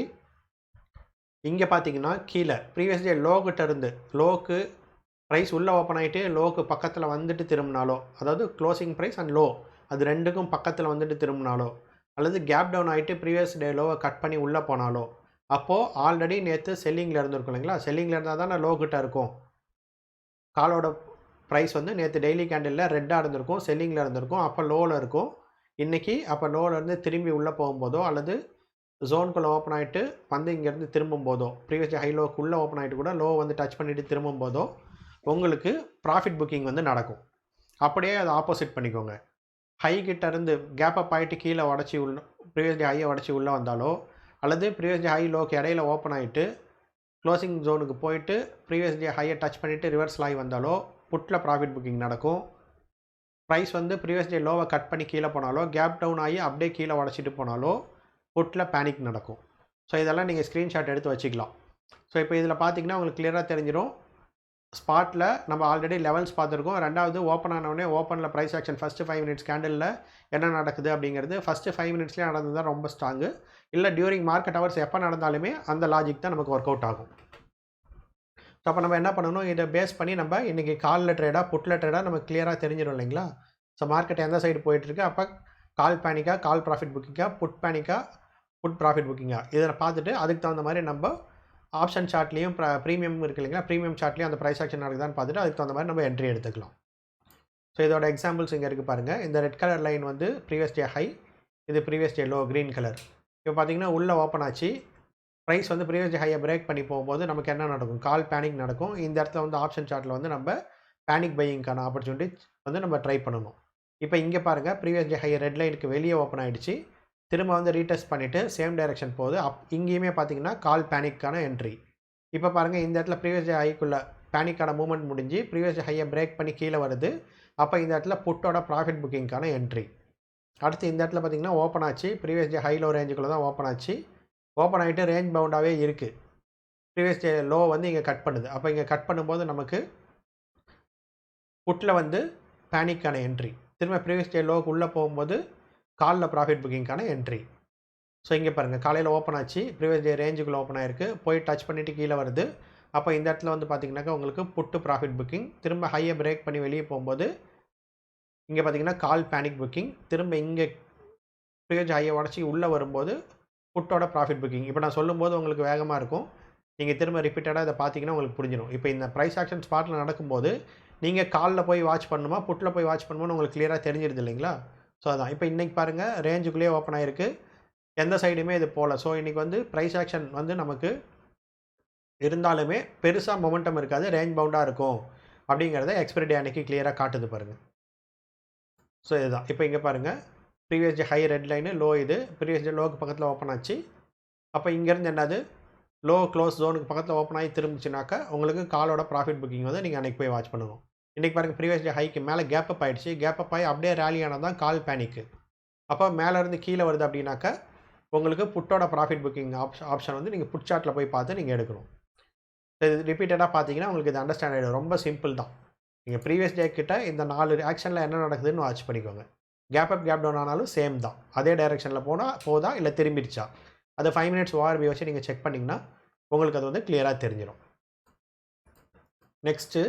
இங்கே பார்த்தீங்கன்னா கீழே ப்ரீவியஸ் டே லோக்கிட்ட இருந்து லோக்கு ப்ரைஸ் உள்ளே ஓப்பன் ஆகிட்டு லோக்கு பக்கத்தில் வந்துட்டு திரும்பினாலோ, அதாவது க்ளோசிங் ப்ரைஸ் அண்ட் லோ அது ரெண்டுக்கும் பக்கத்தில் வந்துட்டு திரும்பினாலோ, அல்லது கேப் டவுன் ஆகிட்டு ப்ரீவியஸ் டே லோவை கட் பண்ணி உள்ளே போனாலோ, அப்போது ஆல்ரெடி நேற்று செல்லிங்கில் இருந்திருக்கும் இல்லைங்களா, செல்லிங்கில் இருந்தால் தானே லோ கிட்ட இருக்கும். காலோட ப்ரைஸ் வந்து நேற்று டெய்லி கேண்டிலில் ரெட்டாக இருந்திருக்கும், செல்லிங்கில் இருந்திருக்கும், அப்போ லோவில் இருக்கும். இன்றைக்கி அப்போ லோவிலேருந்து திரும்பி உள்ளே போகும்போதோ அல்லது ஜோனுக்குள்ளே ஓப்பன் ஆகிட்டு வந்து இங்கேருந்து திரும்பும்போதோ, ப்ரீவியஸ் டே ஹை லோவுக்கு உள்ளே ஓப்பன் ஆகிட்டு கூட லோ வந்து டச் பண்ணிவிட்டு திரும்பும்போதோ உங்களுக்கு ப்ராஃபிட் புக்கிங் வந்து நடக்கும். அப்படியே அதை ஆப்போசிட் பண்ணிக்கோங்க. ஹை கிட்ட இருந்து கேப் அப் ஆகிட்டு கீழே உடச்சி உள்ள ப்ரீவியஸ் டே ஹையை உடச்சி உள்ளே வந்தாலோ, அல்லது ப்ரீவியஸ் டே ஹை லோக்கு இடையில ஓப்பன் ஆகிட்டு க்ளோசிங் ஜோனுக்கு போயிட்டு ப்ரீவியஸ் டே ஹையை டச் பண்ணிவிட்டு ரிவர்ஸ் ஆகி வந்தாலோ புட்டில் ப்ராஃபிட் புக்கிங் நடக்கும். ப்ரைஸ் வந்து ப்ரீவியஸ் டே லோவை கட் பண்ணி கீழே போனாலோ, கேப் டவுன் ஆகி அப்படியே கீழே உடச்சிட்டு போனாலோ புட்டில் பேனிக் நடக்கும். ஸோ இதெல்லாம் நீங்கள் ஸ்க்ரீன்ஷாட் எடுத்து வச்சுக்கலாம். ஸோ இப்போ இதில் பார்த்தீங்கன்னா உங்களுக்கு கிளியராக தெரிஞ்சிடும். ஸ்பாட்டில் நம்ம ஆல்ரெடி லெவல்ஸ் பார்த்துருக்கோம். ரெண்டாவது ஓப்பன் ஆனவுடனே ஓப்பனில் ப்ரைஸ் ஆக்ஷன் ஃபஸ்ட்டு 5 மினிட்ஸ் கேண்டலில் என்ன நடக்குது அப்படிங்கிறது ஃபஸ்ட்டு 5 மினிட்ஸ்லேயே நடந்தது தான் ரொம்ப ஸ்ட்ராங்கு. இல்லை டியூரிங் மார்க்கெட் ஹவர்ஸ் எப்போ நடந்தாலுமே அந்த லாஜிக் தான் நமக்கு ஒர்க் அவுட் ஆகும். ஸோ அப்போ நம்ம என்ன பண்ணணும், இதை பேஸ் பண்ணி நம்ம இன்றைக்கி காலில் ட்ரேடாக புட்டில் ட்ரேடாக நமக்கு கிளியராக தெரிஞ்சிடும் இல்லைங்களா. ஸோ மார்க்கெட் எந்த சைடு போயிட்டுருக்கு, அப்போ கால் பேனிக்காக கால் ப்ராஃபிட் புக்கிங்காக, புட் பேனிக்காக புட் ப்ராஃபிட் புக்கிங்காக, இதை பார்த்துட்டு அதுக்கு தகுந்த மாதிரி நம்ம ஆப்ஷன் சார்ட்லேயும் ப்ரீமியம் இருக்குது இல்லைங்களா, ப்ரீமியம் சார்ட்லேயும் அந்த ப்ரைஸ் ஆக்ஷன் நடக்குதான்னு பார்த்துட்டு அதுக்கு தகுந்த மாதிரி நம்ம என்ட்ரி எடுத்துக்கலாம். ஸோ இதோட எக்ஸாம்பிள்ஸ் இங்கே இருக்குது பாருங்கள். இந்த ரெட் கலர் லைன் வந்து ப்ரீவியஸ் டே ஹை, இது previous day low green colour. இப்போ பார்த்தீங்கன்னா உள்ளே ஓப்பன் ஆச்சு. ப்ரைஸ் வந்து ப்ரீவியஸ் டே ஹையை பிரேக் பண்ணி போகும்போது நமக்கு என்ன நடக்கும்? கால் பேனிக் நடக்கும். இந்த இடத்துல வந்து ஆப்ஷன் சார்ட்டில் வந்து நம்ம பேனிக் பையிங்க்கான ஆப்பர்ச்சுனிட்டி வந்து நம்ம ட்ரை பண்ணணும். இப்போ இங்கே பாருங்கள், ப்ரீவியஸ் டே ஹை ரெட் லைனுக்கு வெளியே ஓப்பன் ஆகிடுச்சு. திரும்ப வந்து ரீடெஸ்ட் பண்ணிவிட்டு சேம் டைரெக்ஷன் போகுது. இங்கேயுமே பார்த்தீங்கன்னா கால் பேனிக்கான என்ட்ரி. இப்போ பாருங்கள், இந்த இடத்துல ப்ரீவியஸ் டே ஹைக்குள்ளே பேனிக்கான மூவ்மெண்ட் முடிஞ்சு ப்ரீவியஸ் டே ஹையை பிரேக் பண்ணி கீழே வருது. அப்போ இந்த இடத்துல புட்டோட ப்ராஃபிட் புக்கிங்க்கான என்ட்ரி. அடுத்து இந்த இடத்துல பார்த்தீங்கன்னா ஓப்பன் ஆச்சு. ப்ரீவியஸ் டே ஹை லோ ரேஞ்சுக்குள்ளே தான் ஓப்பன் ஆச்சு. ஓப்பன் ஆகிட்டு ரேஞ்ச் பவுண்டாகவே இருக்குது. ப்ரீவியஸ் டே லோ வந்து இங்கே கட் பண்ணுது. அப்போ இங்கே கட் பண்ணும்போது நமக்கு புட்டில் வந்து பேனிக்கான என்ட்ரி. திரும்ப ப்ரீவியஸ் டே லோவுக்கு உள்ளே போகும்போது காலில் ப்ராஃபிட் புக்கிங்க்கான என்ட்ரி. ஸோ இங்கே பாருங்கள், காலையில் ஓப்பன் ஆச்சு. ப்ரீவியஸ் டே ரேஞ்சுக்குள்ளே ஓப்பன் ஆகிருக்கு. போய் டச் பண்ணிவிட்டு கீழே வருது. அப்போ இந்த இடத்துல வந்து பார்த்தீங்கன்னாக்கா உங்களுக்கு புட்டு ப்ராஃபிட் புக்கிங். திரும்ப ஹையை பிரேக் பண்ணி வெளியே போகும்போது இங்கே பார்த்தீங்கன்னா கால் பேனிக் புக்கிங். திரும்ப இங்கே ப்ரீவியஸ் ஹையை உடச்சி உள்ளே வரும்போது புட்டோட ப்ராஃபிட் புக்கிங். இப்போ நான் சொல்லும்போது உங்களுக்கு வேகமாக இருக்கும். நீங்கள் திரும்ப ரிப்பீட்டடாக இதை பார்த்தீங்கன்னா உங்களுக்கு புரிஞ்சிடும். இப்போ இந்த ப்ரைஸ் ஆக்ஷன் ஸ்பாட்டில் நடக்கும்போது நீங்கள் காலில் போய் வாட்ச் பண்ணணுமா, புட்டில் போய் வாட்ச் பண்ணணுமா உங்களுக்கு கிளியராக தெரிஞ்சிருது இல்லைங்களா? ஸோ அதான். இப்போ இன்றைக்கி பாருங்கள், ரேஞ்சுக்குள்ளேயே ஓப்பன் ஆகிருக்கு. எந்த சைடுமே இது போகல. ஸோ இன்றைக்கி வந்து ப்ரைஸ் ஆக்ஷன் வந்து நமக்கு இருந்தாலுமே பெருசாக மொமெண்டம் இருக்காது, ரேஞ்ச் பவுண்டாக இருக்கும் அப்படிங்கிறத எக்ஸ்பைரி டே அன்றைக்கி கிளியராக காட்டுது பாருங்கள். ஸோ இதுதான். இப்போ இங்கே பாருங்கள், previous day high red line, low இது. ப்ரீவியஸ் டே லோக்கு பக்கத்தில் ஓப்பன் ஆச்சு. அப்போ இங்கேருந்து என்னது, லோ க்ளோஸ் ஜோனுக்கு பக்கத்தில் ஓப்பன் ஆகி திரும்பிச்சுனாக்கா உங்களுக்கு காலோட ப்ராஃபிட் புக்கிங் வந்து நீங்கள் அன்றைக்கி போய் வாட்ச் பண்ணணும். இன்றைக்கி பாருங்கள், ப்ரீவியஸ் டே ஹைக்கு மேலே கேப் அப் ஆகிடுச்சு. கேப் அப் ஆகி அப்படியே ரேலி ஆனால் தான் கால் பேனிக்கு. அப்போ மேலேருந்து கீழே வருது அப்படின்னாக்கா உங்களுக்கு புட்டோட ப்ராஃபிட் புக்கிங் ஆப்ஷன் வந்து நீங்கள் புட் சார்ட்டில் போய் பார்த்து நீங்கள் எடுக்கணும். இது ரிப்பீட்டடாக பார்த்தீங்கன்னா உங்களுக்கு இது அண்டர்ஸ்டாண்ட் ஆகிடும். ரொம்ப சிம்பிள் தான். நீங்கள் ப்ரீவியஸ் டே கிட்ட இந்த 4 ஆக்ஷனில் என்ன நடக்குதுன்னு வாட்ச் பண்ணிக்கோங்க. கேப் அப் கேப் டவுன் ஆனாலும் சேம் தான். அதே டைரெக்ஷனில் போதா இல்லை திரும்பிடுச்சா, அதை 5 மினிட்ஸ் ஓஆர்பி வச்சு நீங்கள் செக் பண்ணிங்கன்னா உங்களுக்கு அது வந்து கிளியராக தெரிஞ்சிடும். நெக்ஸ்ட்டு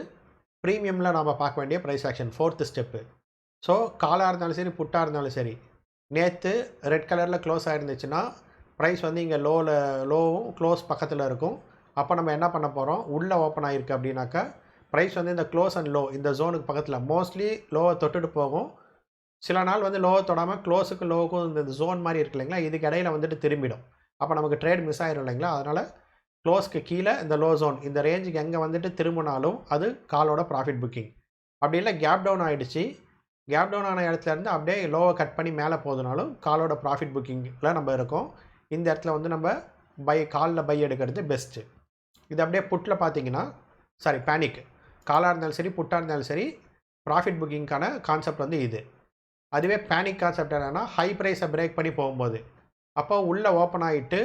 ப்ரீமியமில் நாம் பார்க்க வேண்டிய price action 4th step. So காலாக இருந்தாலும் சரி, புட்டாக இருந்தாலும் சரி, நேற்று ரெட் கலரில் க்ளோஸ் ஆகிருந்துச்சுன்னா ப்ரைஸ் வந்து இங்கே லோவும் க்ளோஸ் பக்கத்தில் இருக்கும். அப்போ நம்ம என்ன பண்ண போகிறோம், உள்ளே ஓப்பன் ஆகிருக்கு அப்படின்னாக்கா ப்ரைஸ் வந்து இந்த க்ளோஸ் அண்ட் லோ இந்த ஜோனுக்கு பக்கத்தில் மோஸ்ட்லி லோவை தொட்டுட்டு போகும். சில நாள் வந்து லோவை தொடாமல் க்ளோஸுக்கு லோவுக்கும் இந்த ஜோன் மாதிரி இருக்கு இல்லைங்களா, இதுக்கு இடையில வந்துட்டு திரும்பிடும். அப்போ நமக்கு ட்ரேட் மிஸ் ஆகிடும் இல்லைங்களா. அதனால் க்ளோஸ்க்கு கீழே இந்த லோ ஜோன் இந்த ரேஞ்சுக்கு எங்கே வந்துட்டு திரும்பினாலும் அது காலோட ப்ராஃபிட் புக்கிங். அப்படி இல்லை கேப் டவுன் ஆகிடுச்சு, கேப் டவுன் ஆன இடத்துலேருந்து அப்படியே லோவை கட் பண்ணி மேலே போதுனாலும் காலோட ப்ராஃபிட் புக்கிங்கில் நம்ம இருக்கோம். இந்த இடத்துல வந்து நம்ம காலில் பை எடுக்கிறது பெஸ்ட்டு. இது அப்படியே புட்டில் பார்த்தீங்கன்னா பேனிக் காலாக இருந்தாலும் சரி, புட்டாக இருந்தாலும் சரி, ப்ராஃபிட் புக்கிங்க்கான கான்செப்ட் வந்து இது. அதுவே பேனிக் கான்செப்ட் என்னென்னா ஹை ப்ரைஸை பிரேக் பண்ணி போகும்போது, அப்போ உள்ளே ஓப்பன் ஆகிட்டு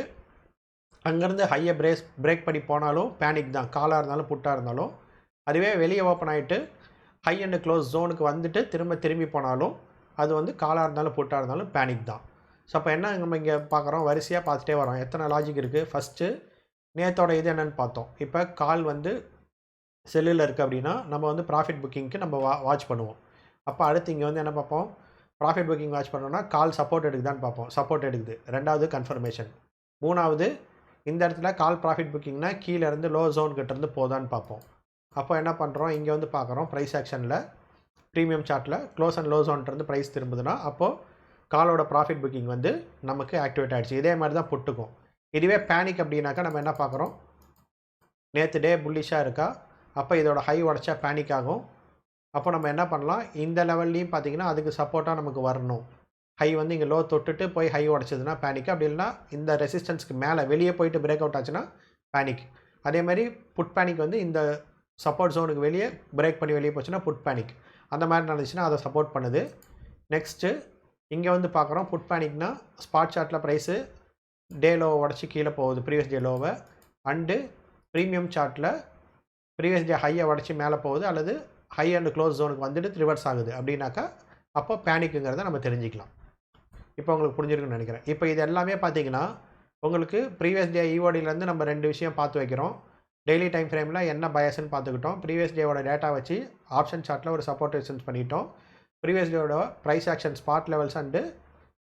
அங்கேருந்து ஹையை பிரேக் பண்ணி போனாலும் பேனிக் தான், காலாக இருந்தாலும் புட்டாக இருந்தாலும். அதுவே வெளியே ஓப்பன் ஆகிட்டு ஹை அண்ட் க்ளோஸ் ஜோனுக்கு வந்துட்டு திரும்பி போனாலும் அது வந்து காலாக இருந்தாலும் புட்டாக இருந்தாலும் பேனிக் தான். ஸோ அப்போ என்ன நம்ம இங்கே பார்க்குறோம், வரிசையாக பார்த்துட்டே வரோம். எத்தனை லாஜிக் இருக்குது. ஃபஸ்ட்டு நேத்தோட இது என்னென்னு பார்த்தோம். இப்போ கால் வந்து செல்லில் இருக்குது அப்படின்னா நம்ம வந்து ப்ராஃபிட் புக்கிங்க்கு நம்ம வாட்ச் பண்ணுவோம். அப்போ அடுத்து இங்கே வந்து என்ன பார்ப்போம், ப்ராஃபிட் புக்கிங் வாட்ச் பண்ணோன்னா கால் சப்போர்ட் எடுக்குதான்னு பார்ப்போம். சப்போர்ட் எடுக்குது. ரெண்டாவது கன்ஃபர்மேஷன். மூணாவது இந்த இடத்துல கால் ப்ராஃபிட் புக்கிங்னா கீழே இருந்து லோ ஜோன் கிட்டேருந்து போதான்னு பார்ப்போம். அப்போ என்ன பண்ணுறோம், இங்கே வந்து பார்க்குறோம் ப்ரைஸ் ஆக்ஷனில் ப்ரீமியம் சார்ட்டில் க்ளோஸ் அண்ட் லோ ஜோன்ட்டு ப்ரைஸ் திரும்புதுன்னா அப்போது காலோட ப்ராஃபிட் புக்கிங் வந்து நமக்கு ஆக்டிவேட் ஆகிடுச்சு. இதே மாதிரி தான் புட்டுக்கும். இதுவே பேனிக் அப்படின்னாக்கா நம்ம என்ன பார்க்குறோம், நேற்று டே புல்லிஷாக இருக்கா, அப்போ இதோட ஹை உடச்சா பேனிக் ஆகும். அப்போ நம்ம என்ன பண்ணலாம், இந்த லெவல்லையும் பார்த்தீங்கன்னா அதுக்கு சப்போர்ட்டாக நமக்கு வரணும். ஹை வந்து இங்கே லோ தொட்டுட்டு போய் ஹை உடச்சதுன்னா பேனிக். அப்படி இல்லைனா இந்த ரெசிஸ்டன்ஸ்க்கு மேலே வெளியே போயிட்டு பிரேக் அவுட் ஆச்சுன்னா பேனிக். அதே மாதிரி புட் பேனிக் வந்து இந்த சப்போர்ட் ஜோனுக்கு வெளியே பிரேக் பண்ணி வெளியே போச்சுன்னா புட் பேனிக். அந்த மாதிரி நடந்துச்சுன்னா அதை சப்போர்ட் பண்ணுது. நெக்ஸ்ட்டு இங்கே வந்து பார்க்குறோம் புட் பேனிக்னா ஸ்பாட் சார்ட்டில் ப்ரைஸு டே லோவை உடச்சி கீழே போகுது, ப்ரீவியஸ் டே லோவை. அண்டு ப்ரீமியம் சார்ட்டில் ப்ரீவியஸ் டே ஹையை உடச்சி மேலே போகுது அல்லது ஹை அண்ட் க்ளோஸ் ஜோனுக்கு வந்துட்டு ரிவர்ஸ் ஆகுது அப்படின்னாக்கா அப்போ பேனிக்குங்கிறத நம்ம தெரிஞ்சிக்கலாம். இப்போ உங்களுக்கு புரிஞ்சிருக்குன்னு நினைக்கிறேன். இப்போ இது எல்லாமே பார்த்தீங்கன்னா உங்களுக்கு ப்ரீவியஸ் டே ஈஓடியிலேருந்து நம்ம 2 விஷயம் பார்த்து வைக்கிறோம். டெய்லி டைம் ஃப்ரேமில் என்ன பயஸ்ன்னு பார்த்துக்கிட்டோம். ப்ரீவியஸ் டேவோட டேட்டா வச்சு ஆப்ஷன் சார்ட்டில் ஒரு சப்போர்ட் ரெசிஸ்டன்ஸ் பண்ணிட்டோம். ப்ரீவியஸ் டேவோட price action spot levels and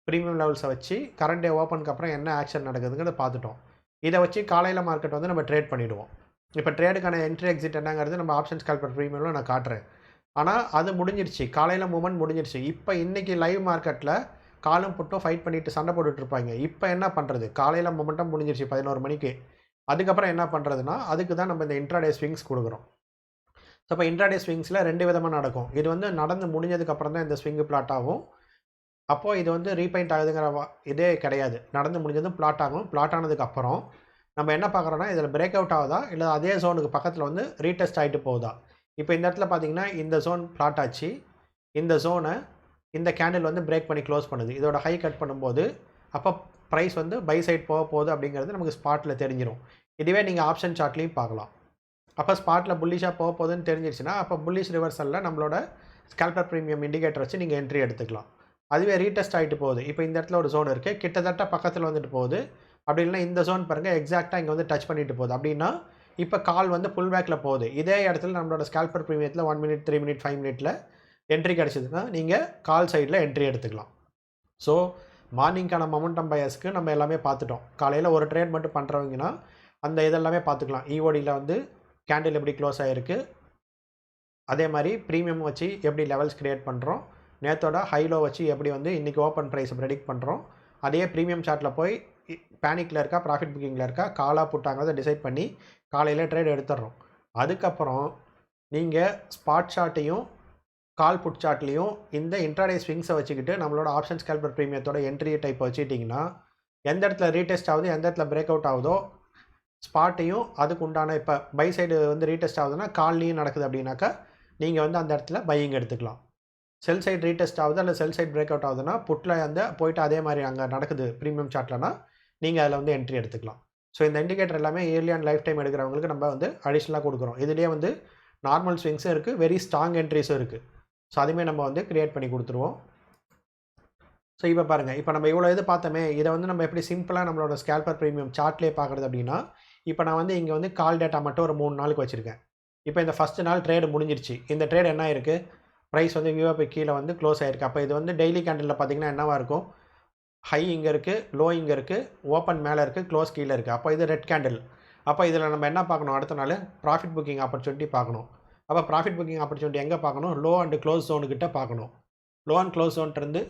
premium லெவல்ஸை வச்சு கரண்ட் டே ஓப்பனுக்கு அப்புறம் என்ன ஆக்ஷன் நடக்குதுங்கிறத பார்த்துட்டோம். இதை வச்சு காலையில் மார்க்கெட் வந்து நம்ம ட்ரேட் பண்ணிவிடுவோம். இப்போ ட்ரேடுக்கான என்ட்ரி எக்ஸிட் என்னங்கிறது நம்ம ஆப்ஷன்ஸ் கால்குலேட் ப்ரீமியமில் நான் காட்டுறேன். ஆனால் அது முடிஞ்சிருச்சு, காலையில் மூமெண்ட் முடிஞ்சிருச்சு. இப்போ இன்றைக்கி லைவ் மார்க்கெட்டில் காலும் புட்டும் ஃபைட் பண்ணிட்டு சண்டை போட்டுட்டு இருப்பாங்க. இப்போ என்ன பண்ணுறது, காலையில் மொமெண்டம் முடிஞ்சிருச்சு 11 மணிக்கு. அதுக்கப்புறம் என்ன பண்ணுறதுன்னா, அதுக்கு தான் நம்ம இந்த இன்ட்ராடே ஸ்விங்ஸ் கொடுக்குறோம். ஸோ இப்போ இன்ட்ராடே ஸ்விங்ஸில் 2 விதமாக நடக்கும். இது வந்து நடந்து முடிஞ்சதுக்கப்புறம் தான் இந்த ஸ்விங்கு பிளாட் ஆகும். அப்போது இது வந்து ரீபெயிண்ட் ஆகுதுங்கிற இதே கிடையாது. நடந்து முடிஞ்சதும் பிளாட் ஆகும். பிளாட் ஆனதுக்கப்புறம் நம்ம என்ன பார்க்குறோன்னா, இதில் பிரேக் அவுட் ஆகுதா, இல்லை அதே ஜோனுக்கு பக்கத்தில் வந்து ரீடெஸ்ட் ஆகிட்டு போகுதா. இப்போ இந்த இடத்துல பார்த்தீங்கன்னா, இந்த ஜோன் பிளாட் ஆச்சு. இந்த ஜோனை இந்த கேண்டில் வந்து பிரேக் பண்ணி க்ளோஸ் பண்ணுது. இதோட ஹை கட் பண்ணும்போது அப்போ ப்ரைஸ் வந்து பை சைட் போக போகுது அப்படிங்கிறது நமக்கு ஸ்பாட்டில் தெரிஞ்சிடும். இதுவே நீங்கள் ஆப்ஷன் சார்ட்லேயும் பார்க்கலாம். அப்போ ஸ்பாட்டில் புல்லிஷாக போக போகுதுன்னு தெரிஞ்சிருச்சுன்னா, அப்போ புல்லிஷ் ரிவர்சலில் நம்மளோட ஸ்கேல்பர் ப்ரீமியம் இண்டிகேட்டர் வச்சு நீங்கள் என்ட்ரி எடுத்துக்கலாம். அதுவே ரீடெஸ்ட் ஆகிட்டு போகுது. இப்போ இந்த இடத்துல ஒரு ஜோன் இருக்குது, கிட்டத்தட்ட பக்கத்தில் வந்துட்டு போகுது. அப்படி இல்லைனா இந்த ஜோன் பாருங்கள், எக்ஸாக்டாக இங்கே வந்து டச் பண்ணிட்டு போகுது. அப்படின்னா இப்போ கால் வந்து புல் பேக்கில் போகுது. இதே இடத்துல நம்மளோட ஸ்கேல்பர் ப்ரீமியத்தில் 1 மினிட், 3 மினிட், 5 மினிட்டில் என்ட்ரி கிடச்சிதுன்னா நீங்கள் கால் சைடில் என்ட்ரி எடுத்துக்கலாம். ஸோ மார்னிங்கான மொமெண்டம் பையர்ஸ்க்கு நம்ம எல்லாமே பார்த்துட்டோம். காலையில் ஒரு ட்ரேட் மட்டும் பண்ணுறவங்கன்னா அந்த இதெல்லாமே பார்த்துக்கலாம். இஓடியில் வந்து கேண்டில் எப்படி க்ளோஸ் ஆகிருக்கு, அதே மாதிரி ப்ரீமியம் வச்சு எப்படி லெவல்ஸ் க்ரியேட் பண்ணுறோம், நேற்றோட ஹைலோ வச்சு எப்படி வந்து இன்றைக்கி ஓப்பன் ப்ரைஸ் ப்ரெடிக்ட் பண்ணுறோம், அதே ப்ரீமியம் சார்ட்டில் போய் பேனிக்கில் இருக்கா ப்ராஃபிட் புக்கிங்கில் இருக்கா காலாக புட்டாங்கிறத டிசைட் பண்ணி காலையில் ட்ரேட் எடுத்துடுறோம். அதுக்கப்புறம் நீங்கள் ஸ்பாட் சார்ட்டையும் கால் புட் சார்ட்லேயும் இந்த இன்ட்ராடே ஸ்விங்ஸை வச்சுக்கிட்டு நம்மளோட ஆப்ஷன் ஸ்கேல்பர் ப்ரீமியத்தோட என்ட்ரி டைப் வச்சுட்டிங்கன்னா, எந்த இடத்துல ரீடெஸ்ட் ஆகுது, எந்த இடத்துல பிரேக் அவுட் ஆகுதோ ஸ்பாட்டையும் அதுக்கு உண்டான இப்போ பை சைடு வந்து ரீடெஸ்ட் ஆகுதுன்னா கால்லையும் நடக்குது அப்படின்னாக்கா நீங்கள் வந்து அந்த இடத்துல பையிங் எடுத்துக்கலாம். செல் சைடு ரீடெஸ்ட் ஆகுது அல்லது செல் சைடு பிரேக் அவுட் ஆகுதுன்னா புட்டில் வந்து போயிட்டு அதே மாதிரி அங்கே நடக்குது ப்ரீமியம் சார்ட்லனா நீங்கள் அதில் வந்து என்ட்ரி எடுத்துக்கலாம். ஸோ இந்த இண்டிகேட்டர் எல்லாமே இயர்லி அண்ட் லைஃப் டைம் எடுக்கிறவங்களுக்கு நம்ம வந்து அடிஷ்னலாக கொடுக்குறோம். இதுலேயே வந்து நார்மல் ஸ்விங்ஸும் இருக்குது, வெரி ஸ்ட்ராங் என்ட்ரிஸும் இருக்குது. ஸோ அதுவுமே நம்ம வந்து க்ரியேட் பண்ணி கொடுத்துருவோம். ஸோ இப்போ பாருங்கள், இப்போ நம்ம இவ்வளோ இது பார்த்தோமே, இதை வந்து நம்ம எப்படி சிம்பிளாக நம்மளோட ஸ்கேல்பர் ப்ரீமியம் சார்ட்லேயே பார்க்குறது அப்படின்னா, இப்போ நான் வந்து இங்கே வந்து கால் டேட்டா மட்டும் ஒரு 3 நாளுக்கு வச்சுருக்கேன். இப்போ இந்த ஃபஸ்ட்டு நாள் ட்ரேடு முடிஞ்சிருச்சு. இந்த ட்ரேட் என்ன இருக்குது, ப்ரைஸ் வந்து வியூவை கீழே வந்து க்ளோஸ் ஆகிருக்கு. அப்போ இது வந்து டெய்லி கேண்டிலில் பார்த்தீங்கன்னா என்னவாக இருக்கும், ஹை இங்கே இருக்குது, லோ இங்கே இருக்குது, ஓப்பன் மேலே இருக்குது, க்ளோஸ் கீழே இருக்குது. அப்போ இது ரெட் கேண்டில். அப்போ இதில் நம்ம என்ன பார்க்கணும், அடுத்த நாள் ப்ராஃபிட் புக்கிங் ஆப்பர்ச்சுனிட்டி பார்க்கணும். அப்போ ப்ராஃபிட் புக்கிங் ஆப்பர்ச்சுனிட்டி எங்கே பார்க்கணும், லோ அண்ட் க்ளோஸ் ஜோனுக்கிட்ட பார்க்கணும். லோ அண்ட் க்ளோஸ் ஜோன்ட்டு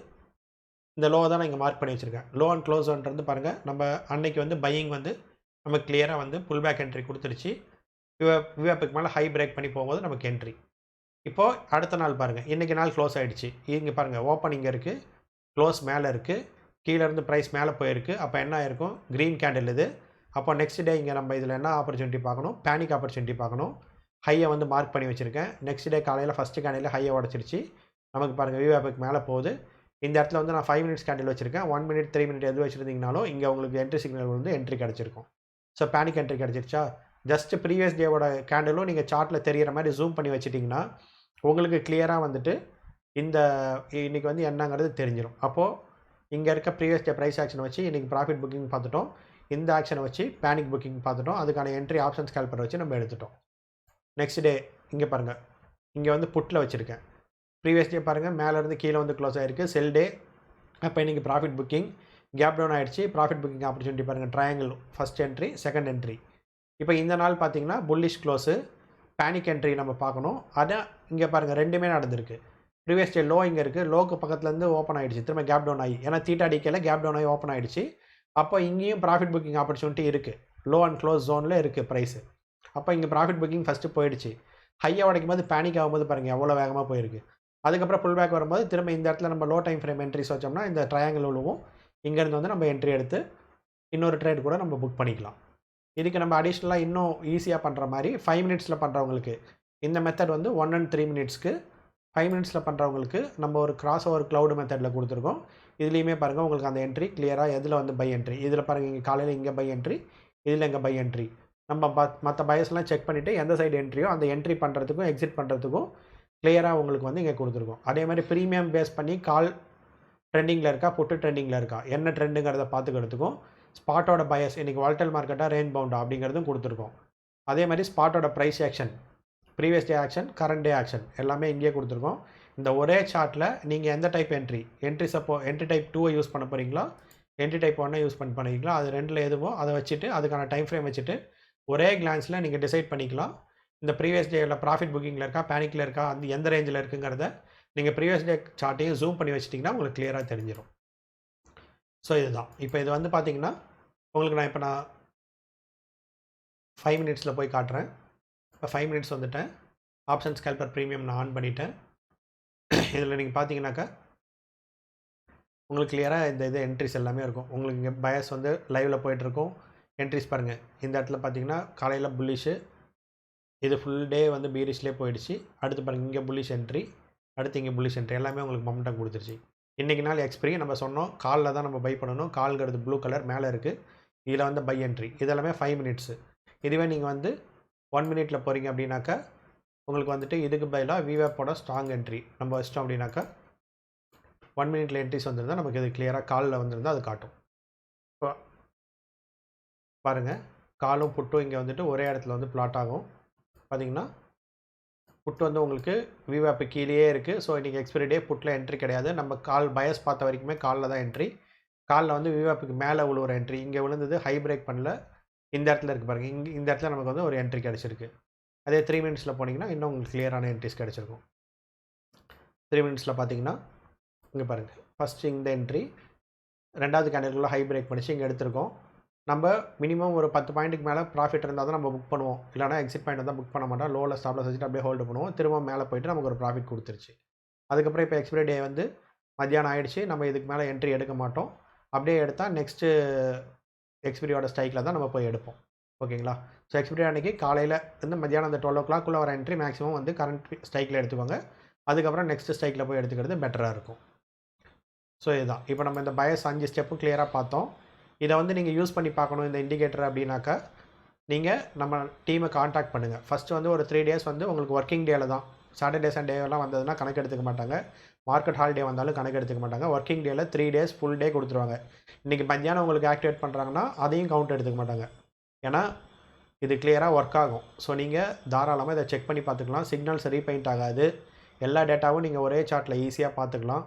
இந்த லோ தான் நான் இங்கே மார்க் பண்ணி வச்சுருக்கேன். லோ அண்ட் க்ளோஸ் ஜோன்ட்டு பாருங்கள், நம்ம அன்னைக்கு வந்து பையிங் வந்து நம்ம கிளியராக வந்து புல் பேக் என்ட்ரி கொடுத்துருச்சு. விவேப்புக்கு மேலே ஹை பிரேக் பண்ணி போகும்போது நமக்கு என்ட்ரி. இப்போது அடுத்த நாள் பாருங்கள், இன்றைக்கி நாள் க்ளோஸ் ஆகிடுச்சு. இங்கே பாருங்கள், ஓப்பன் இங்கே இருக்குது, க்ளோஸ் மேலே இருக்குது, கீழேருந்து ப்ரைஸ் மேலே போயிருக்கு. அப்போ என்ன ஆயிருக்கும், க்ரீன் கேண்டில் இது. அப்போ நெக்ஸ்ட் டே இங்கே நம்ம இதில் என்ன ஆப்பர்ச்சுனிட்டி பார்க்கணும், பேனிக் ஆப்பர்ச்சுனிட்டி பார்க்கணும். ஹையை வந்து மார்க் பண்ணி வச்சுருக்கேன். நெக்ஸ்ட் டே காலையில் ஃபஸ்ட்டு கேண்டில் ஹையை உடச்சிருச்சு. நமக்கு பாருங்கள் விவேப்புக்கு மேலே போகுது. இந்த இடத்துல வந்து நான் 5 மினிட்ஸ் கேண்டில் வச்சுருக்கேன். 1 மினிட், 3 மினிட் எது வச்சுருந்தீங்கனாலும் இங்கே உங்களுக்கு என்ட்ரி சிக்னல் வந்து என்ட்ரி கிடச்சிருக்கும். ஸோ பேனிக் என்ட்ரி கிடச்சிருச்சா, ஜஸ்ட் ப்ரீவியஸ் டேவோட கேண்டிலும் நீங்கள் சார்ட்டில் தெரிகிற மாதிரி ஜூம் பண்ணி வச்சுட்டிங்கன்னா உங்களுக்கு கிளியராக வந்துட்டு இந்த இன்றைக்கி வந்து என்னங்கிறது தெரிஞ்சிடும். அப்போது இங்கே இருக்க ப்ரீவியஸ் டே ப்ரைஸ் ஆக்ஷனை வச்சு இன்றைக்கி ப்ராஃபிட் புக்கிங் பார்த்துட்டோம், இந்த ஆக்ஷனை வச்சு பேனிக் புக்கிங் பார்த்துட்டோம், அதுக்கான என்ட்ரி ஆப்ஷன் ஸ்கேல்பர் வச்சு நம்ம எடுத்துட்டோம். நெக்ஸ்ட் டே இங்கே பாருங்கள், இங்கே வந்து புட்டில் வச்சுருக்கேன். ப்ரீவியஸ் டே பாருங்கள், மேலேருந்து கீழே வந்து க்ளோஸ் ஆகிருக்கு, செல் டே. அப்போ இன்றைக்கி ப்ராஃபிட் புக்கிங் கேப் டவுன் ஆகிடுச்சு. ப்ராஃபிட் புக்கிங் ஆப்பர்ச்சுனிட்டி பாருங்கள், triangle first entry, second entry. இப்போ இந்த நாள் பார்த்தீங்கன்னா புல்லிஷ் க்ளோஸு, பேனிக் என்ட்ரி நம்ம பார்க்கணும். அதான் இங்கே பாருங்கள், ரெண்டுமே நடந்திருக்கு. ப்ரீவியஸ் டே லோ இங்கே இருக்குது, லோக்கு பக்கத்துலேருந்து ஓப்பன் ஆகிடுச்சு, திரும்ப கேப் டவுன் ஆகி, ஏன்னா தீட்டா டிக்கேல கேப் டவுன் ஆகி ஓப்பன் ஆகிடுச்சு. அப்போ இங்கேயும் ப்ராஃபிட் புக்கிங் ஆப்பர்ச்சுனிட்டி இருக்குது, லோ அண்ட் க்ளோஸ் ஜோனில் இருக்குது ப்ரைஸு. அப்போ இங்கே ப்ராஃபிட் புக்கிங் ஃபஸ்ட்டு போயிடுச்சு. ஹையாக உடைக்கும் போது பேனிக் ஆகும்போது பாருங்கள் எவ்வளோ வேகமாக போயிருக்கு. அதுக்கப்புறம் புல் பேக் வரும்போது திரும்ப இந்த இடத்துல நம்ம லோ டைம் ஃப்ரேம் என்ட்ரிஸ் வச்சோம்னா இந்த ட்ரையாங்கிள் விழுவும். இங்கேருந்து வந்து நம்ம என்ட்ரி எடுத்து இன்னொரு ட்ரேட் கூட நம்ம புக் பண்ணிக்கலாம். இதுக்கு நம்ம அடிஷ்னலாக இன்னும் ஈஸியாக பண்ணுற மாதிரி 5 மினிட்ஸில் பண்ணுறவங்களுக்கு இந்த மெத்தட் வந்து 1 and 3 மினிட்ஸ்க்கு, 5 மினிட்ஸில் பண்ணுறவங்களுக்கு நம்ம ஒரு கிராஸ் ஓவர் க்ளவுடு மெத்தடில் கொடுத்துருக்கோம். இதுலேயுமே பாருங்கள் உங்களுக்கு அந்த என்ட்ரி கிளியராக எதில் வந்து பை என்ட்ரி, இதில் பாருங்கள் இங்கே காலையில் இங்கே பை என்ட்ரி, இதில் இங்கே பை என்ட்ரி. நம்ம மற்ற பயர்ஸ்லாம் செக் பண்ணிவிட்டு எந்த சைடு என்ட்ரியோ அந்த என்ட்ரி பண்ணுறதுக்கும் எக்ஸிட் பண்ணுறதுக்கும் கிளியராக உங்களுக்கு வந்து இங்கே கொடுத்துருக்கோம். அதே மாதிரி ப்ரீமியம் பேஸ் பண்ணி கால் ட்ரெண்டிங்கில் இருக்கா, புட்டு ட்ரெண்டிங்கில் இருக்கா, என்ன ட்ரெண்டுங்கிறத பார்த்துக்கிறதுக்கும், ஸ்பாட்டோட பயஸ் இன்றைக்கி வால்டைல் மார்க்கெட்டாக ரேஞ்ச் பவுண்டா அப்படிங்கிறதும் கொடுத்துருக்கோம். அதே மாதிரி ஸ்பாட்டோட price action, previous day action, current day action எல்லாமே இங்கேயே கொடுத்துருக்கோம். இந்த ஒரே சார்ட்டில் நீங்கள் எந்த type entry entry type 2 use பண்ண போகிறீங்களா, என்ட்ரி டைப் 1 யூஸ் பண்ண போகிறீங்களா, அது ரெண்டில் எதுவோ அதை வச்சுட்டு அதுக்கான டைம் ஃப்ரேம் வச்சுட்டு ஒரே கிளான்ஸில் நீங்கள் டிசைட் பண்ணிக்கலாம். இந்த ப்ரீவியஸ் டேயில் ப்ராஃபிட் புக்கிங்கில் இருக்கா, பேனிக்கில் இருக்கா, அந்த எந்த ரேஞ்சில் இருக்குங்கிறத நீங்கள் ப்ரீவியஸ் டே சார்ட்டையும் ஜூம் பண்ணி வச்சிட்டிங்கன்னா உங்களுக்கு கிளியராக தெரிஞ்சிடும். ஸோ இதுதான். இப்போ இது வந்து பார்த்தீங்கன்னா, உங்களுக்கு நான் 5 மினிட்ஸில் போய் காட்டுறேன். இப்போ 5 மினிட்ஸ் வந்துட்டேன். ஆப்ஷன் ஸ்கேல்பர் ப்ரீமியம் நான் ஆன் பண்ணிட்டேன். இதில் நீங்கள் பார்த்தீங்கன்னாக்கா, உங்களுக்கு கிளியராக இந்த என்ட்ரிஸ் எல்லாமே இருக்கும். உங்களுக்கு இங்கே பயஸ் வந்து லைவில் போயிட்டுருக்கும். என்ட்ரிஸ் பாருங்கள். இந்த இடத்துல பார்த்தீங்கன்னா, காலையில் புல்லிஷு, இது ஃபுல் டே வந்து பீரிஷ்லேயே போயிடுச்சு. அடுத்து பாருங்கள், இங்கே புல்லிஷ் என்ட்ரி, அடுத்து இங்கே புல்லிஷ் என்ட்ரி, எல்லாமே உங்களுக்கு மொமெண்டம் கொடுத்துருச்சு. இன்றைக்கி நாள் எக்ஸ்பிரி நம்ம சொன்னோம், காலில் தான் நம்ம பை பண்ணணும். கால்ங்கிறது ப்ளூ கலர் மேலே இருக்குது. இதில் வந்து பை என்ட்ரி, இதெல்லாமே 5 மினிட்ஸு. இதுவே நீங்கள் வந்து 1 மினிட்ல போகிறீங்க அப்படின்னாக்கா, உங்களுக்கு வந்துட்டு இதுக்கு பதிலாக விவேப்போட ஸ்ட்ராங் என்ட்ரி நம்ம வச்சிட்டோம் அப்படின்னாக்கா, 1 மினிட்ல என்ட்ரிஸ் வந்துருந்தால் நமக்கு இது கிளியராக காலில் வந்திருந்தால் அது காட்டும். இப்போ பாருங்கள், காலும் புட்டும் இங்கே வந்துட்டு ஒரே இடத்துல வந்து பிளாட் ஆகும். பார்த்தீங்கன்னா, புட் வந்து உங்களுக்கு விவேப்பு கீழேயே இருக்குது. ஸோ இன்றைக்கி எக்ஸ்பிரி டே, புட்டில் என்ட்ரி கிடையாது. நம்ம கால் பயஸ் பார்த்த வரைக்குமே காலில் தான் என்ட்ரி. காலில் வந்து விவேப்புக்கு மேலே விழுவுற என்ட்ரி, இங்கே விழுந்தது ஹை பிரேக் பண்ணல. இந்த இடத்துல இருக்குது பாருங்கள், இந்த இடத்துல நமக்கு வந்து ஒரு என்ட்ரி கிடச்சிருக்கு. அதே 3 மினிட்ஸில் போனீங்கன்னா இன்னும் உங்களுக்கு கிளியரான என்ட்ரிஸ் கிடச்சிருக்கும். 3 மினிட்ஸில் பார்த்தீங்கன்னா, இங்கே பாருங்கள், ஃபஸ்ட்டு இந்த என்ட்ரி, ரெண்டாவது கேண்டிலுக்குள்ளே ஹை பிரேக் பண்ணிச்சு, இங்கே எடுத்திருக்கோம். நம்ம மினிமம் ஒரு 10 பாயிண்ட்டுக்கு மேலே ப்ராஃபிட் இருந்தால் தான் நம்ம புக் பண்ணுவோம். இல்லைனா எக்ஸிட் பாயிண்ட் தான் புக் பண்ண மாட்டோம். லோவில் ஸ்டாப்ல வச்சுட்டு அப்படியே ஹோல்டு பண்ணுவோம். திரும்ப மேலே போயிட்டு நமக்கு ஒரு ப்ராஃபிட் கொடுத்துருச்சு. அதுக்கப்புறம் இப்போ எக்ஸ்பிரி டே வந்து மத்தியானம் ஆகிடுச்சு. நம்ம இதுக்கு மேலே என்ட்ரி எடுக்க மாட்டோம். அப்படியே எடுத்தால் நெக்ஸ்ட்டு எக்ஸ்பிரியோட ஸ்ட்ரைக்கில் தான் நம்ம போய் எடுப்போம். ஓகேங்களா? ஸோ எக்ஸ்பிரி அன்றைக்கி காலையில் வந்து மத்தியானம் அந்த 12 o'clock வர என்ட்ரி மேக்ஸிமம் வந்து கரண்ட் ஸ்ட்ரைக்கில் எடுத்துக்கோங்க. அதுக்கப்புறம் நெக்ஸ்ட்டு ஸ்ட்ரைக்கில் போய் எடுத்துக்கிறது பெட்டராக இருக்கும். ஸோ இதுதான். இப்போ நம்ம இந்த பயஸ் 5 ஸ்டெப்பும் கிளியராக பார்த்தோம். இதை வந்து நீங்கள் யூஸ் பண்ணி பார்க்கணும் இந்த இண்டிகேட்டர் அப்படின்னாக்கா, நீங்கள் நம்ம டீமை காண்டாக்ட் பண்ணுங்கள். ஃபஸ்ட்டு வந்து ஒரு 3 days வந்து உங்களுக்கு ஒர்க்கிங் டேயில் தான். சாட்டர்டே சண்டேலாம் வந்ததுன்னா கணக்கு எடுத்துக்க மாட்டாங்க. மார்க்கெட் ஹாலிடே வந்தாலும் கணக்கு எடுத்துக்க மாட்டாங்க. ஒர்க்கிங் டேயில் 3 days ஃபுல் டே கொடுத்துருவாங்க. இன்றைக்கி மத்தியானம் உங்களுக்கு ஆக்டிவேட் பண்ணுறாங்கன்னா அதையும் கவுண்ட் எடுத்துக்க மாட்டாங்க. ஏன்னா இது கிளியராக ஒர்க் ஆகும். ஸோ நீங்கள் தாராளமாக இதை செக் பண்ணி பார்த்துக்கலாம். சிக்னல்ஸ் ரீபெயிண்ட் ஆகாது. எல்லா டேட்டாவும் நீங்கள் ஒரே சார்ட்டில் ஈஸியாக பார்த்துக்கலாம்.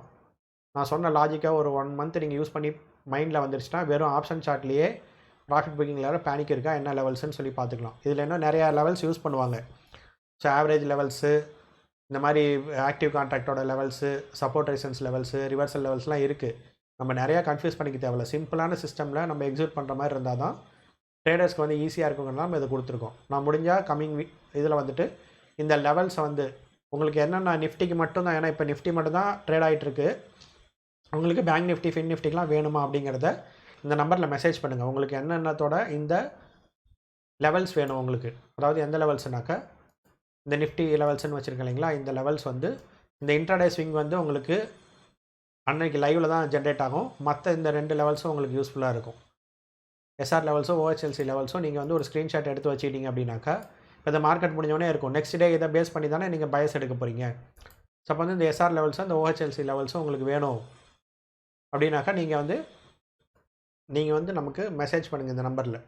நான் சொன்ன லாஜிக்காக ஒரு 1 month நீங்கள் யூஸ் பண்ணி மைண்டில் வந்துருச்சுன்னா வெறும் ஆப்ஷன் சார்ட்லேயே ப்ராஃபிட் புக்கிங் லெவல் பேனிக் இருக்கா என்ன லெவல்ஸ்ன்னு சொல்லி பார்த்துக்கலாம். இதில் இன்னும் நிறையா லெவல்ஸ் யூஸ் பண்ணுவாங்க. ஸோ ஆவரேஜ் லெவல்ஸு, இந்த மாதிரி ஆக்டிவ் கான்ட்ராக்டோட levels, support resistance levels, reversal லெவல்ஸ்லாம் இருக்குது. நம்ம நிறையா கன்ஃபியூஸ் பண்ணிக்க தேவையில்ல. சிம்பிளான சிஸ்டமில் நம்ம எக்ஸிக்யூட் பண்ணுற மாதிரி இருந்தால் தான் ட்ரேடர்ஸ்க்கு வந்து ஈஸியாக இருக்குங்கிறனால நம்ம இதை கொடுத்துருக்கோம். நான் முடிஞ்சால் கம்மிங் இதில் வந்துட்டு இந்த லெவல்ஸை வந்து உங்களுக்கு என்னென்ன நிஃப்டிக்கு மட்டும்தான், ஏன்னா இப்போ நிஃப்டி மட்டும்தான் ட்ரேட் ஆகிட்டுருக்கு. உங்களுக்கு பேங்க் நிஃப்டி, ஃபின் நிஃப்டிக்கெலாம் வேணுமா அப்படிங்கிறத இந்த நம்பரில் மெசேஜ் பண்ணுங்கள். உங்களுக்கு என்னென்னத்தோட இந்த லெவல்ஸ் வேணும் உங்களுக்கு. அதாவது எந்த லெவல்ஸ்னாக்கா, இந்த நிஃப்டி லெவல்ஸ்ன்னு வச்சுருக்கேன் இல்லைங்களா, இந்த லெவல்ஸ் வந்து இந்த இன்ட்ராடே ஸ்விங் வந்து உங்களுக்கு அன்னைக்கு லைவில் தான் ஜென்ரேட் ஆகும். மற்ற இந்த 2 லெவல்ஸும் உங்களுக்கு யூஸ்ஃபுல்லாக இருக்கும். எஸ்ஆர் லெவல்ஸும் ஓஹெச்எல்சி லெவல்ஸும் நீங்கள் வந்து ஒரு ஸ்க்ரீன்ஷாட் எடுத்து வச்சுக்கிட்டீங்க அப்படின்னாக்கா, இப்போ இந்த மார்க்கெட் முடிஞ்சோடனே இருக்கும். நெக்ஸ்ட் டே இதை பேஸ் பண்ணி தானே நீங்கள் பயஸ் எடுக்க போகிறீங்க. ஸோ அப்போ வந்து இந்த எஸ்ஆர் லெவல்ஸும் இந்த ஓஹெச்எல்சி லெவல்ஸும் உங்களுக்கு வேணும் அப்படின்னாக்கா, நீங்கள் வந்து நமக்கு மெசேஜ் பண்ணுங்கள் இந்த நம்பரில்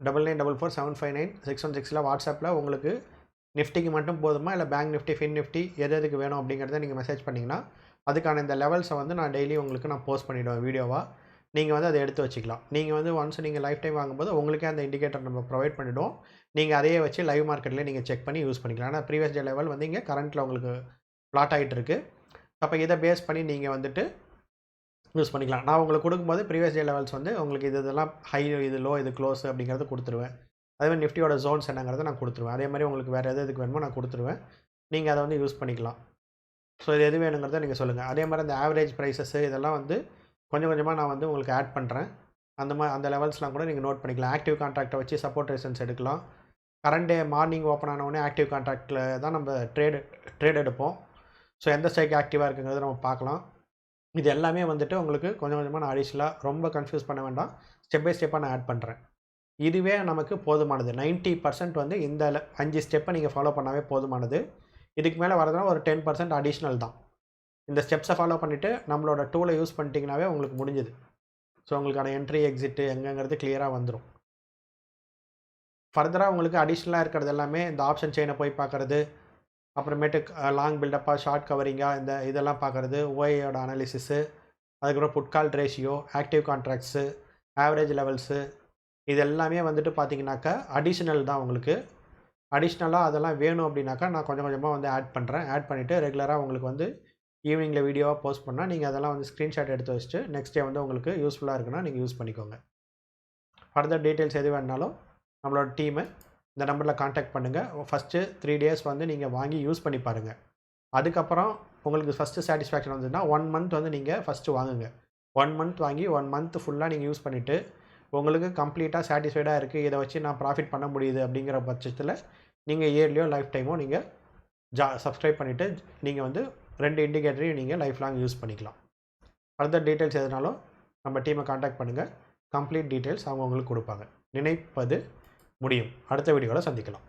9944759616 வாட்ஸ்அப்பில் உங்களுக்கு நிஃப்டிக்கு மட்டும் போதுமா, இல்லை பேங்க் நிஃப்டி, ஃபின் நிஃப்டி எதுக்கு வேணும் அப்படிங்கிறத நீங்கள் மெசேஜ் பண்ணிங்கன்னா, அதுக்கான இந்த லெவல்ஸை வந்து நான் டெய்லி உங்களுக்கு நான் போஸ்ட் பண்ணிவிடுவேன் வீடியோவாக. நீங்கள் வந்து அதை எடுத்து வச்சுக்கலாம். நீங்கள் வந்து ஒன்ஸ் நீங்கள் லைஃப் டைம் வாங்கும்போது உங்களுக்கே அந்த இண்டிகேட்டர் நம்ம ப்ரொவைட் பண்ணிவிடுவோம். நீங்கள் அதையே வச்சு லைவ் மார்க்கெட்லேயே நீங்கள் செக் பண்ணி யூஸ் பண்ணிக்கலாம். ஆனால் ப்ரீவியஸ் டே லெவல் வந்து இங்கே கரண்ட்டில் உங்களுக்கு பிளாட் ஆகிட்டு இருக்குது. அப்போ இதை பேஸ் பண்ணி நீங்கள் வந்துட்டு யூஸ் பண்ணிக்கலாம். நான் உங்களுக்கு கொடுக்கும்போது ப்ரீவியஸ் டே லெவல்ஸ் வந்து உங்களுக்கு இதெல்லாம் ஹை, இது லோ, இது க்ளோஸ் அப்படிங்கிறது கொடுத்துருவேன். அதேமாதிரி நிஃப்டியோட ஜோன்ஸ் என்னங்கிறத நான் கொடுத்துருவேன். அதே மாதிரி உங்களுக்கு வேறு எதுக்கு வேணுமோ நான் கொடுத்துருவேன். நீங்கள் அதை வந்து யூஸ் பண்ணிக்கலாம். ஸோ இது எது வேணுங்கிறத நீங்கள் சொல்லுங்கள். அதே மாதிரி அந்த ஆவரேஜ் ப்ரைஸஸ்ஸு இதெல்லாம் வந்து கொஞ்சம் கொஞ்சமாக நான் வந்து உங்களுக்கு ஆட் பண்ணுறேன். அந்த லெவல்ஸ்லாம் கூட நீங்கள் நோட் பண்ணிக்கலாம். ஆக்டிவ் கான்ட்ராக்டை வச்சு சப்போர்ட் ரெசிஸ்டன்ஸ் எடுக்கலாம். கரண்ட் டே மார்னிங் ஓப்பன் ஆனவுடனே ஆக்டிவ் கான்ட்ராக்டில் தான் நம்ம ட்ரேட் எடுப்போம். ஸோ எந்த ஸ்ட்ரைக் ஆக்டிவாக இருக்குங்கிறத நம்ம பார்க்கலாம். இது எல்லாமே வந்துட்டு உங்களுக்கு கொஞ்சம் கொஞ்சமாக நான் அடிஷ்னலாக ரொம்ப கன்ஃபியூஸ் பண்ண வேண்டாம். ஸ்டெப் பை ஸ்டெப்பாக நான் ஆட் பண்ணுறேன். இதுவே நமக்கு போதுமானது. 90% வந்து இந்த 5 ஸ்டெப்பை நீங்கள் ஃபாலோ பண்ணாவே போதுமானது. இதுக்கு மேலே வரதுனா ஒரு 10% அடிஷ்னல் தான். இந்த ஸ்டெப்ஸை ஃபாலோ பண்ணிவிட்டு நம்மளோட டூலை யூஸ் பண்ணிட்டீங்கனாவே உங்களுக்கு முடிஞ்சுது. ஸோ உங்களுக்கான என்ட்ரி, எக்ஸிட்டு எங்கேங்கிறது கிளியராக வந்துடும். ஃபர்தராக உங்களுக்கு அடிஷ்னலாக இருக்கிறது எல்லாமே இந்த ஆப்ஷன் செயினை போய் பார்க்குறது, அப்புறமேட்டு லாங் பில்டப்பாக, ஷார்ட் கவரிங்காக இதெல்லாம் பார்க்குறது, ஓஏயோட அனாலிசிஸு, அதுக்கப்புறம் put call ratio, active contracts, average levels, இது எல்லாமே வந்துட்டு பார்த்தீங்கன்னாக்கா அடிஷ்னல் தான் உங்களுக்கு. அடிஷ்னலாக அதெல்லாம் வேணும் அப்படின்னாக்கா நான் கொஞ்சம் கொஞ்சமாக வந்து ஆட் பண்ணுறேன். ஆட் பண்ணிவிட்டு ரெகுலராக உங்களுக்கு வந்து ஈவினிங்கில் வீடியோவாக போஸ்ட் பண்ணால் நீங்கள் அதெல்லாம் வந்து ஸ்க்ரீன்ஷாட் எடுத்து வச்சுட்டு நெக்ஸ்ட் டே வந்து உங்களுக்கு யூஸ்ஃபுல்லாக இருக்குன்னா நீங்கள் யூஸ் பண்ணிக்கோங்க. ஃபர்தர் டீட்டெயில்ஸ் எது வேணுனாலும் நம்மளோட டீமை இந்த நம்பரில் காண்டாக்ட் பண்ணுங்கள். ஃபஸ்ட்டு 3 டேஸ் வந்து நீங்கள் வாங்கி யூஸ் பண்ணி பாருங்கள். அதுக்கப்புறம் உங்களுக்கு ஃபஸ்ட்டு சாட்டிஸ்ஃபேக்ஷன் வந்ததுன்னா 1 மந்த் வந்து நீங்கள் ஃபஸ்ட்டு வாங்குங்க. 1 மந்த் வாங்கி 1 மந்த் ஃபுல்லாக நீங்கள் யூஸ் பண்ணிவிட்டு உங்களுக்கு கம்ப்ளீட்டாக சாட்டிஸ்ஃபைடாக இருக்குது, இதை வச்சு நான் ப்ராஃபிட் பண்ண முடியுது அப்படிங்கிற பட்சத்தில் நீங்கள் இயர்லியோ லைஃப் டைமோ நீங்கள் சப்ஸ்கிரைப் பண்ணிவிட்டு நீங்கள் வந்து 2 இண்டிகேட்டரையும் நீங்கள் லைஃப் லாங் யூஸ் பண்ணிக்கலாம். ஃபர்தர் டீட்டெயில்ஸ் எதுனாலும் நம்ம டீமை காண்டாக்ட் பண்ணுங்கள். கம்ப்ளீட் டீட்டெயில்ஸ் அவங்க உங்களுக்கு கொடுப்பாங்க. நினைப்பது முடியும். அடுத்த வீடியோவில் சந்திக்கலாம்.